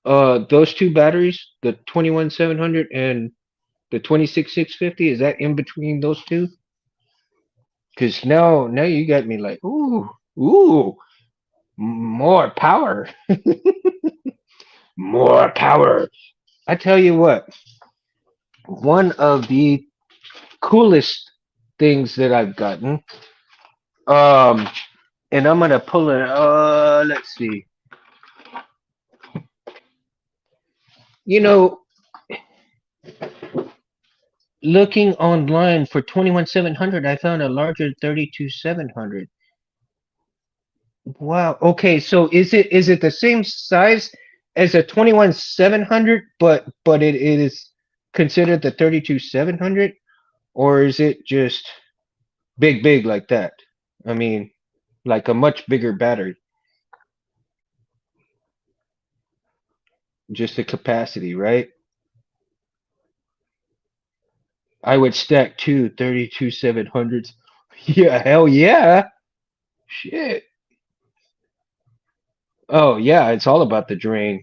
those two batteries, the 21 700 and the 26 650? Is that in between those two? Because now you got me like, ooh, more power, more power. I tell you what, one of the coolest things that I've gotten, um, and I'm gonna pull it. Let's see. You know, looking online for 21 700, I found a larger 32 700. Wow. Okay, so is it the same size as a 21 700, but it is considered the 32 700, or is it just big like that? I mean, like a much bigger battery, just the capacity, right? I would stack two 32 700s. Yeah, hell yeah. Shit. Oh yeah, it's all about the drain.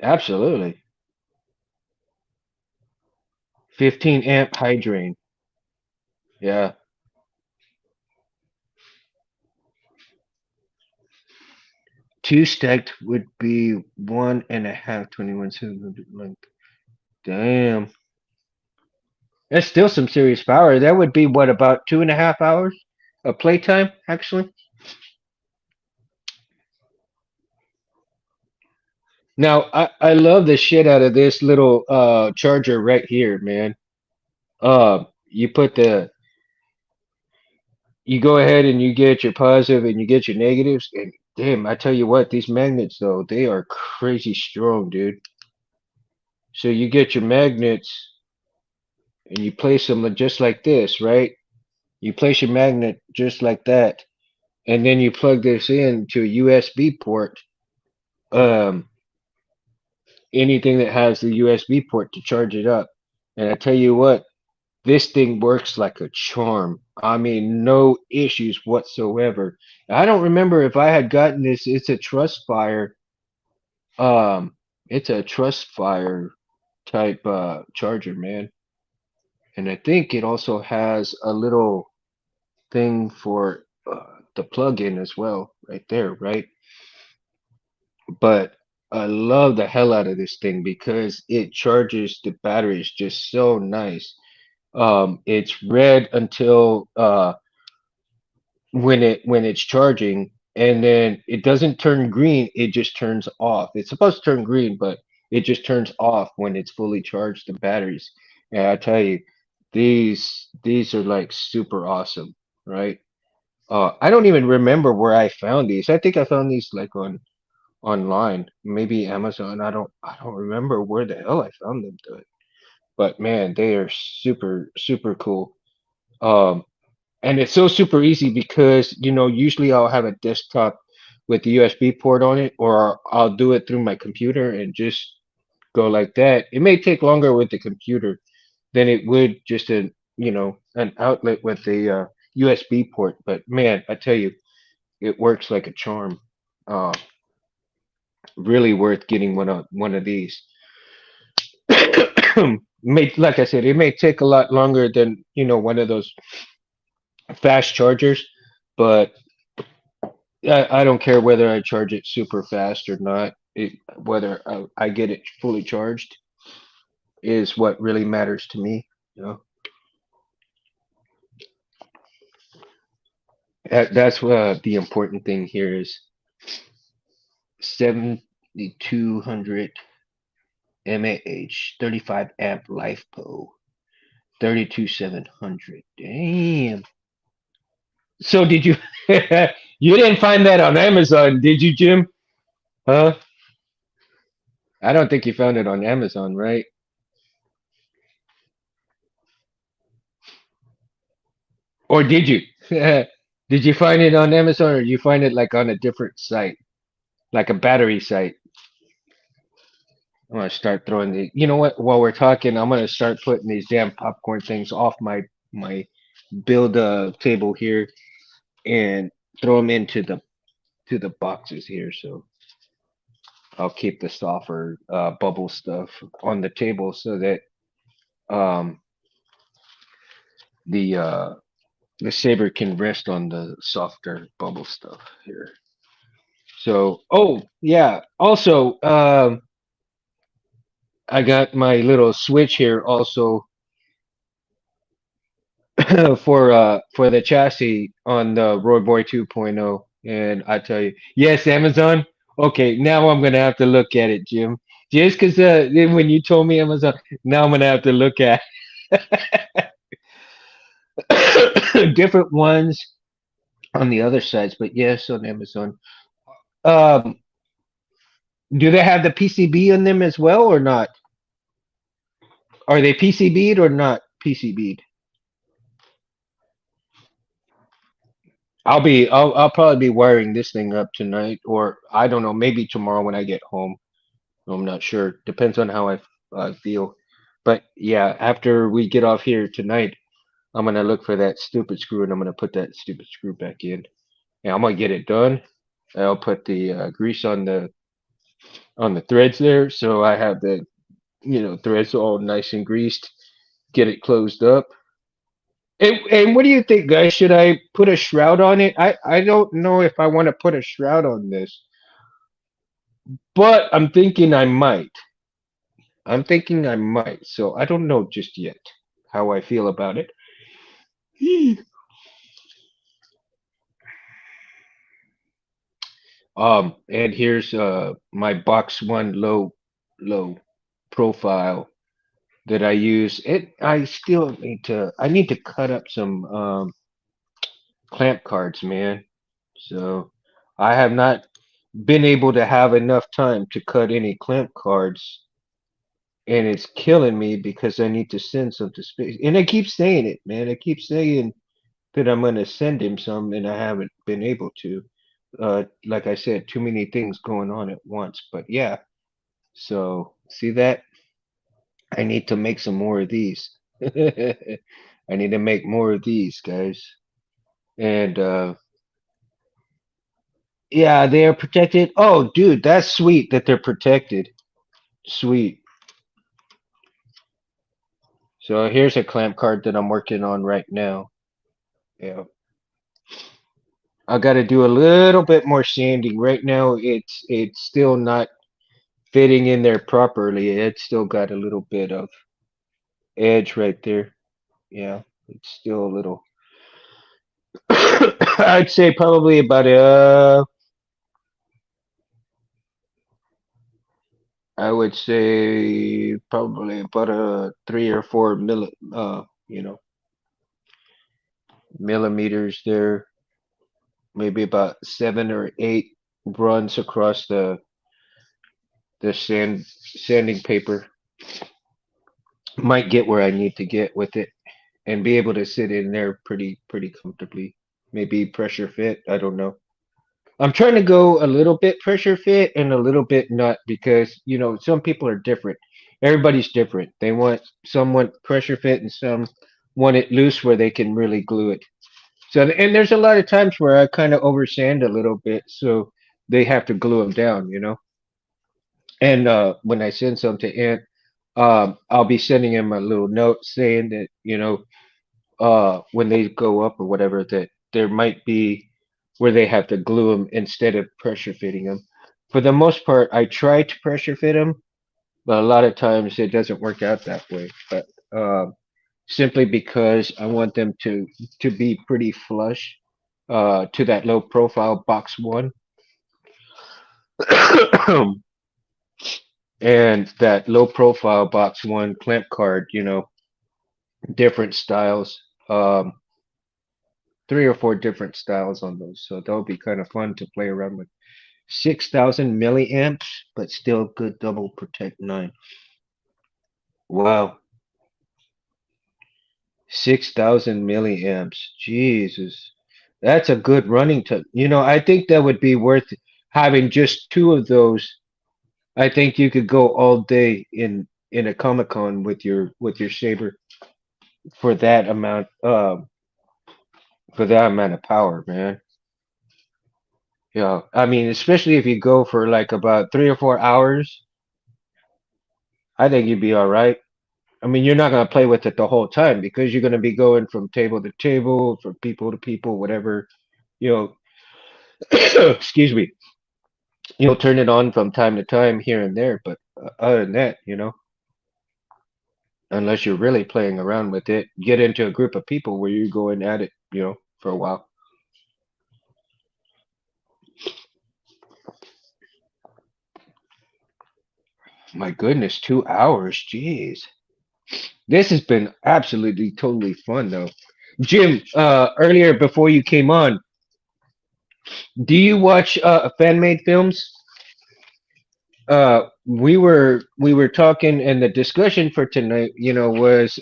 Absolutely. 15 amp high drain. Yeah. Two stacked would be one and a half 21 700 length. Damn. That's still some serious power. That would be what, about 2.5 hours of playtime, actually? Now, I love the shit out of this little charger right here, man. You put the you go ahead and you get your positive and you get your negatives, and damn, I tell you what, these magnets though, they are crazy strong, dude. So you get your magnets and you place them just like this, right? You place your magnet just like that, and then you plug this in to a USB port. Um, Anything that has the USB port to charge it up. And I tell you what, this thing works like a charm. I mean, no issues whatsoever. I don't remember if I had gotten this. Um, it's a trust fire type charger, man. And I think it also has a little thing for the plug-in as well, right there, right? But I love the hell out of this thing because it charges the batteries just so nice. It's red until when it's charging, and then it doesn't turn green. It just turns off. It's supposed to turn green, but it just turns off when it's fully charged. The batteries, and I tell you, these are like super awesome, right? I don't even remember where I found these. I think I found these like on online, maybe Amazon. I don't remember where the hell I found them, but man, they are super cool. Um, and it's so super easy because usually I'll have a desktop with the USB port on it, or I'll do it through my computer and just go like that. It may take longer with the computer than it would just an outlet with the USB port. But man, I tell you, it works like a charm. Uh, Really worth getting one of these. May like I said, it may take a lot longer than one of those fast chargers, but I don't care whether I charge it super fast or not. Whether I get it fully charged is what really matters to me. You know, that's the important thing here is 7200 mAh, 35 amp LiFePO, 32700. Damn. So did you? You didn't find that on Amazon, did you, Jim? Huh? I don't think you found it on Amazon, right? Or did you? Did you find it on Amazon, or did you find it like on a different site, like a battery site? I'm gonna start throwing the. You know what? While we're talking, I'm gonna start putting these damn popcorn things off my build table here and throw them into the boxes here. So I'll keep the softer bubble stuff on the table so that um the uh the saber can rest on the softer bubble stuff here. So, oh yeah. Also, I got my little switch here also for the chassis on the Road Boy 2.0, and I tell you, yes, Amazon. Okay, now I'm gonna have to look at it, Jim. Just because then when you told me Amazon, now I'm gonna have to look at different ones on the other sides, but yes, on Amazon. Um, do they have the PCB in them as well or not? Are they PCB'd or not PCB'd? I'll probably be wiring this thing up tonight, or I don't know, maybe tomorrow when I get home. I'm not sure. Depends on how I feel. But yeah, after we get off here tonight, I'm gonna look for that stupid screw and I'm gonna put that stupid screw back in. And I'm gonna get it done. I'll put the grease on the threads there, so I have the threads all nice and greased. Get it closed up. And what do you think, guys? Should I put a shroud on it? I don't know if I want to put a shroud on this, but I'm thinking I might. I'm thinking I might. So I don't know just yet how I feel about it. And here's my box one low profile that I use. I still need to cut up some clamp cards, man. So I have not been able to have enough time to cut any clamp cards, and it's killing me because I need to send some to space. And I keep saying it, man. I keep saying that I'm gonna send him some, and I haven't been able to. Like I said, too many things going on at once. But yeah, so see that? I need to make some more of these. I need to make more of these, guys. And yeah, they are protected. Oh, dude, that's sweet that they're protected. Sweet. So here's a clamp card that I'm working on right now. Yeah. I got to do a little bit more sanding. Right now, it's still not fitting in there properly. It's still got a little bit of edge right there. Yeah, it's still a little. I'd say probably about I would say probably about a 3 or 4 millimeters there. Maybe about 7 or 8 runs across the sanding paper. Might get where I need to get with it and be able to sit in there pretty comfortably. Maybe pressure fit. I don't know. I'm trying to go a little bit pressure fit and a little bit not because some people are different. Everybody's different. Some want pressure fit and some want it loose where they can really glue it. So and there's a lot of times where I kind of oversand a little bit, so they have to glue them down. And when I send some to Ant, I'll be sending him a little note saying that, when they go up or whatever, that there might be where they have to glue them instead of pressure fitting them. For the most part, I try to pressure fit them, but a lot of times it doesn't work out that way. But simply because I want them to be pretty flush to that low profile box one, and that low profile box one clamp card, different styles, three or four different styles on those. So that'll be kind of fun to play around with. 6,000 milliamps, but still good double protect 9. Wow, 6,000 milliamps. Jesus. That's a good running to. I think that would be worth having just two of those. I think you could go all day in a Comic Con with your saber for that amount of power, man. Yeah, I mean, especially if you go for like about 3 or 4 hours, I think you'd be all right. I mean, you're not gonna play with it the whole time because you're gonna be going from table to table, from people to people, whatever. You know, excuse me. You'll turn it on from time to time here and there, but other than that, unless you're really playing around with it, get into a group of people where you're going at it, for a while. My goodness, 2 hours, jeez. This has been absolutely totally fun though. Jim, earlier before you came on, do you watch fan made films? We were talking, and the discussion for tonight, was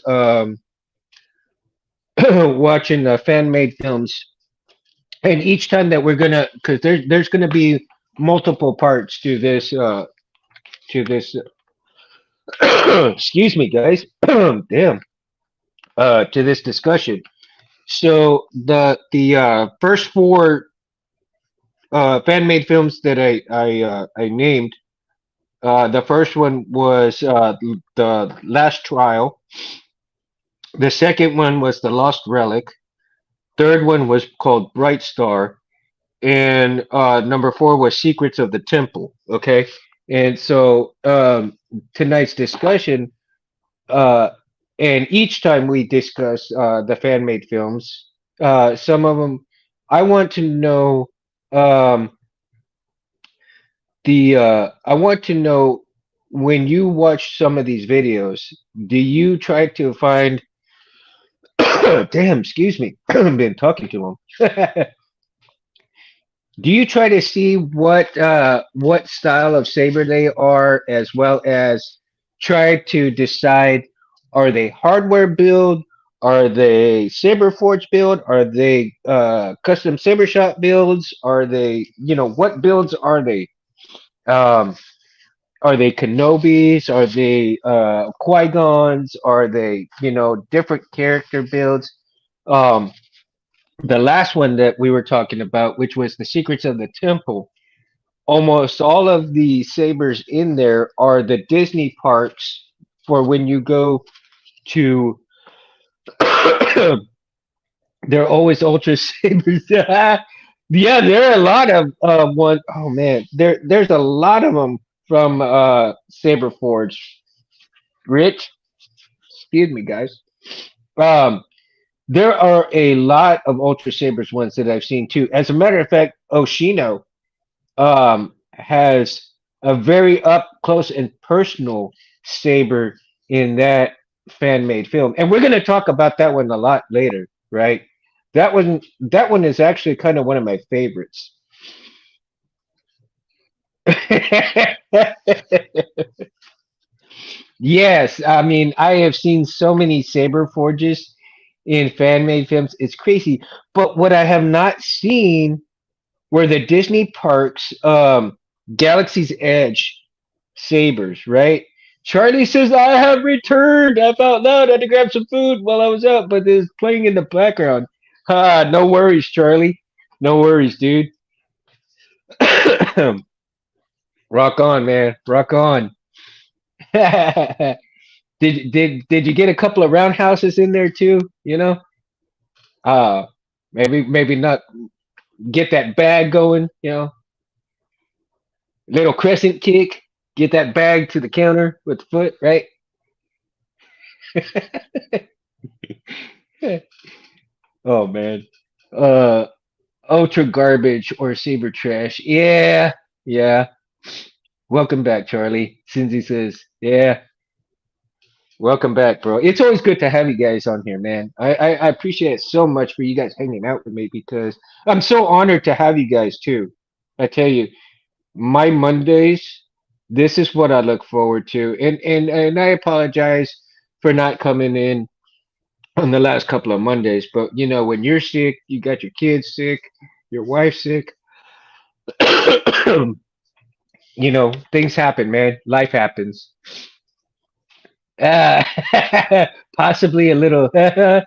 watching fan made films. And each time that we're gonna, because there's gonna be multiple parts to this. Excuse me, guys. Damn. To this discussion. So the first four fan made films that I named. The first one was the Last Trial. The second one was the Lost Relic. Third one was called Brightstar, and number four was Secrets of the Temple. Okay, and so tonight's discussion, uh, and each time we discuss the fan made films, some of them I want to know. I want to know, when you watch some of these videos, do you try to find? Damn, excuse me, I've been talking to him. Do you try to see what style of saber they are, as well as try to decide, are they hardware build, are they saber forge build, are they custom saber shot builds, are they, what builds are they? Um, are they Kenobis? Are they Qui-Gons? Are they, different character builds? Um, the last one that we were talking about, which was the Secrets of the Temple, almost all of the sabers in there are the Disney parks for when you go to. They're always Ultra Sabers. Yeah, there are a lot of one. Oh man, there's a lot of them from Saber Forge. Rich, excuse me, guys. Um, there are a lot of Ultra Sabers ones that I've seen too. As a matter of fact, Oshino has a very up close and personal saber in that fan made film, and we're going to talk about that one a lot later, right? That one is actually kind of one of my favorites. Yes, I mean, I have seen so many saber forges in fan made films. It's crazy. But what I have not seen were the Disney parks Galaxy's Edge sabers, right? Charlie says, I have returned. I felt loud. I had to grab some food while I was out, but it's playing in the background. No worries, Charlie. No worries, dude. Rock on, man. Rock on. Did you get a couple of roundhouses in there too? You know, uh, maybe not get that bag going. You know, little crescent kick, get that bag to the counter with the foot, right? Oh man. Uh, ultra garbage or saber trash. Yeah, yeah. Welcome back, Charlie. Cindy says, yeah. Welcome back, bro. It's always good to have you guys on here, man. I appreciate it so much for you guys hanging out with me because I'm so honored to have you guys too. I tell you, my Mondays, this is what I look forward to. And I apologize for not coming in on the last couple of Mondays, but you know, when you're sick, you got your kids sick, your wife sick, you know, things happen, man. Life happens. Uh, possibly a little. Get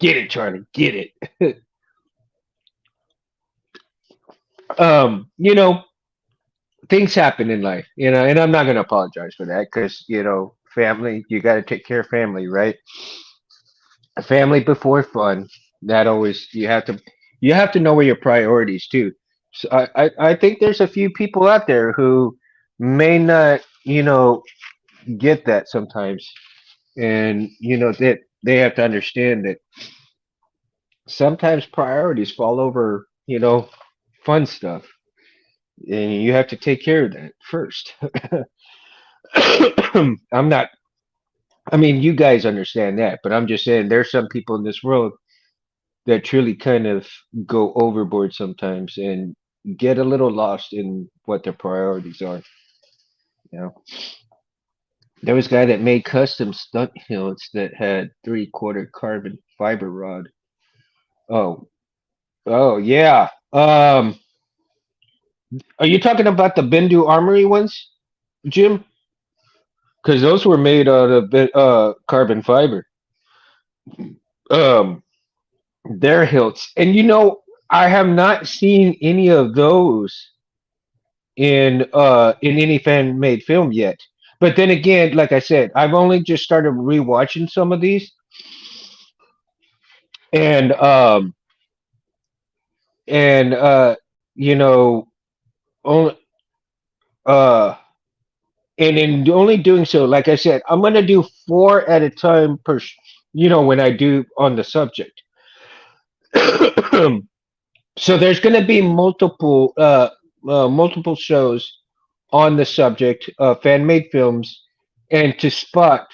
it, Charlie. Get it. You know, things happen in life, you know, and I'm not going to apologize for that because, you know, family, you got to take care of family, right? Family before fun. That always, you have to know where your priorities too. So I think there's a few people out there who may not, you know, get that sometimes. And, you know, that they have to understand that sometimes priorities fall over, you know, fun stuff. And you have to take care of that first. I'm not, I mean, you guys understand that, but I'm just saying there's some people in this world that truly kind of go overboard sometimes and get a little lost in what their priorities are. You know, there was a guy that made custom stunt hilts that had 3/4 carbon fiber rod. Oh, oh yeah. Are you talking about the Bendu Armory ones, Jim? Because those were made out of carbon fiber. Um, their hilts, and you know, I have not seen any of those in any fan made film yet. But then again, like I said, I've only just started rewatching some of these, and and you know, only uh, and in only doing so, like I said, I'm gonna do four at a time you know, when I do on the subject. So there's gonna be multiple shows on the subject of fan made films, and to spot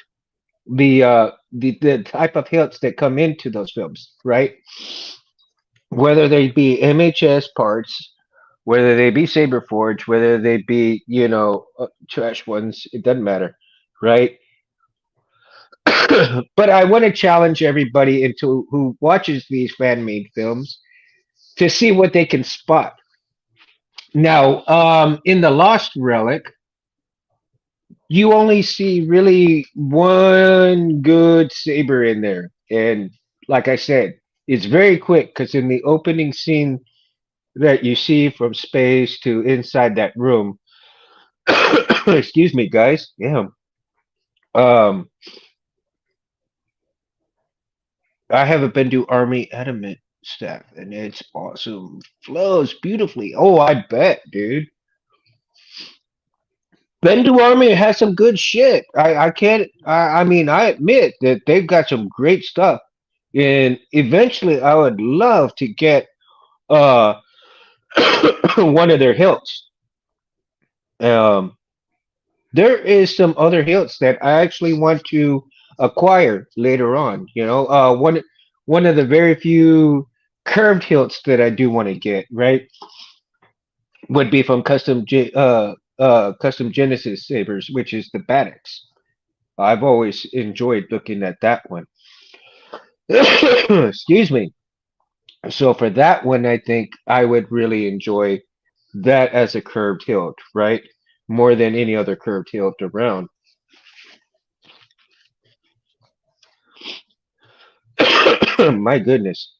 the type of hits that come into those films, right? Whether they be MHS parts, whether they be Saber Forge, whether they be, you know, trash ones, it doesn't matter, right? But I want to challenge everybody into who watches these fan made films to see what they can spot. Now, in the Lost Relic, you only see really one good saber in there, and like I said, it's very quick because in the opening scene that you see from space to inside that room, excuse me, guys, yeah, um, I have a Bendu Army Adamant staff, and it's awesome, flows beautifully. Oh, I bet, dude. Bendu Army has some good shit. I can't. I mean, I admit that they've got some great stuff, and eventually, I would love to get uh one of their hilts. Um, there is some other hilts that I actually want to acquire later on. You know, one of the very few curved hilts that I do want to get right would be from Custom Genesis Sabers, which is the Battix. I've always enjoyed looking at that one. Excuse me. So for that one, I think I would really enjoy that as a curved hilt, right? More than any other curved hilt around. My goodness.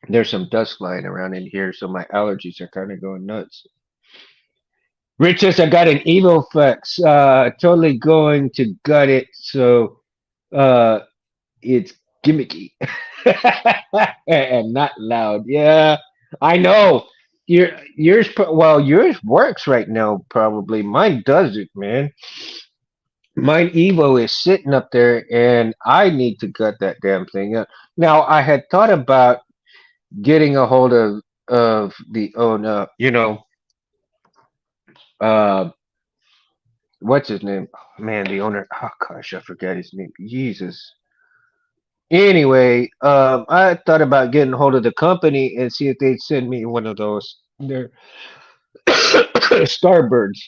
There's some dust flying around in here, so my allergies are kind of going nuts. Rich says I got an evil flex. Totally going to gut it. So uh, it's gimmicky and not loud. Yeah, I know. Yours works right now. Probably mine doesn't, man. Mine Evo is sitting up there, and I need to gut that damn thing up. Now I had thought about getting a hold of the owner. Uh, what's his name? Oh, man, the owner. Oh gosh, I forgot his name. Jesus. Anyway, I thought about getting hold of the company and see if they'd send me one of those. They're Starbirds,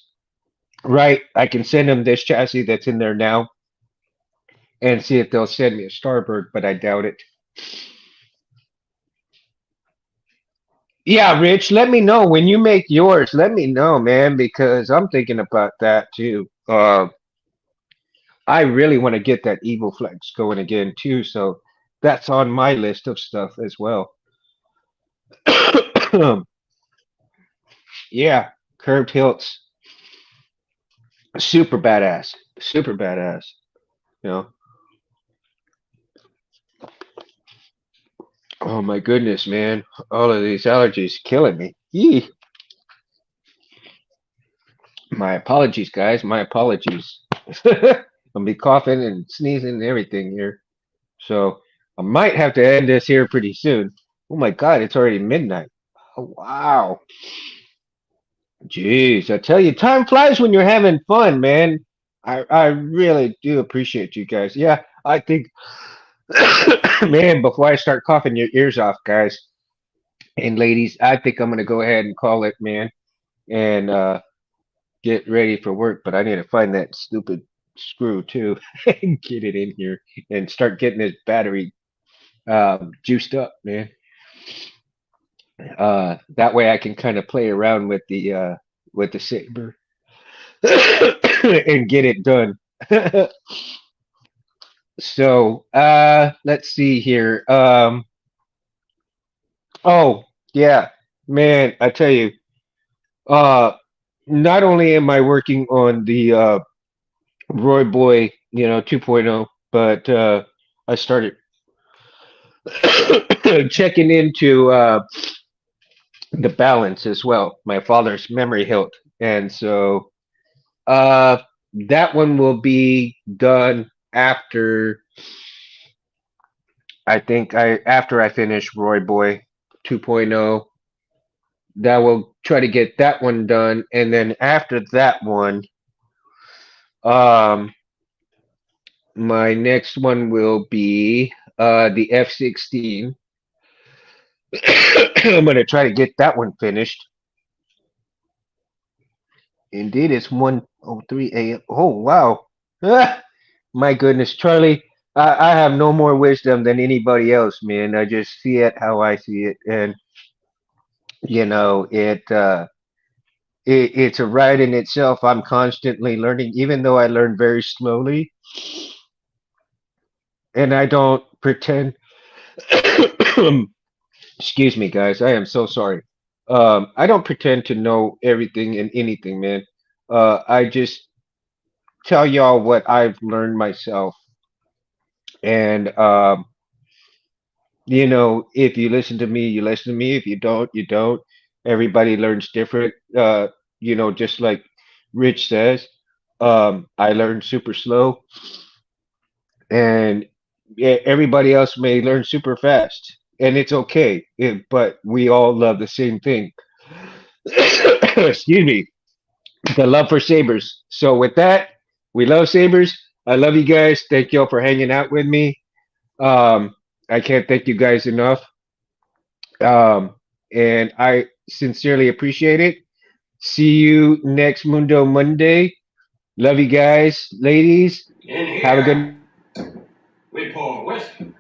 right? I can send them this chassis that's in there now and see if they'll send me a Starbird, but I doubt it. Yeah, Rich, let me know when you make yours. Let me know, man, because I'm thinking about that too. I really want to get that Evil Flex going again too, so that's on my list of stuff as well. Yeah, curved hilts, super badass, super badass. You know. Oh my goodness, man, all of these allergies killing me. Yee. My apologies, guys. My apologies. I'll be coughing and sneezing and everything here. So I might have to end this here pretty soon. Oh my God, it's already midnight. Oh, wow. Jeez, I tell you, time flies when you're having fun, man. I really do appreciate you guys. Yeah, I think, man, before I start coughing your ears off, guys and ladies, I think I'm gonna go ahead and call it, man, and get ready for work. But I need to find that stupid screw too and get it in here and start getting this battery juiced up, man. That way I can kind of play around with the saber and get it done. So let's see here. Oh yeah, man, I tell you, uh, not only am I working on the Roy Boy, 2.0, but I started checking into the balance as well. My father's memory hilt, and so uh, that one will be done after after I finish Roy Boy 2.0. That will try to get that one done, and then after that one, um, my next one will be the F-16. I'm gonna try to get that one finished. Indeed, it's 1:03 a.m. Oh wow! Ah, my goodness, Charlie, I have no more wisdom than anybody else, man. I just see it how I see it, and it's a ride in itself. I'm constantly learning, even though I learn very slowly, and I don't pretend. Excuse me, guys. I am so sorry. I don't pretend to know everything and anything, man. I just tell y'all what I've learned myself, and if you listen to me, you listen to me. If you don't, you don't. Everybody learns different. Just like Rich says, I learned super slow, and yeah, everybody else may learn super fast, and it's okay. But we all love the same thing. Excuse me, the love for Sabers. So with that, we love Sabers. I love you guys. Thank y'all for hanging out with me. Um, I can't thank you guys enough. Um, and I sincerely appreciate it. See you next Mundo Monday. Love you guys, ladies. In Have a good here, we pour whiskey.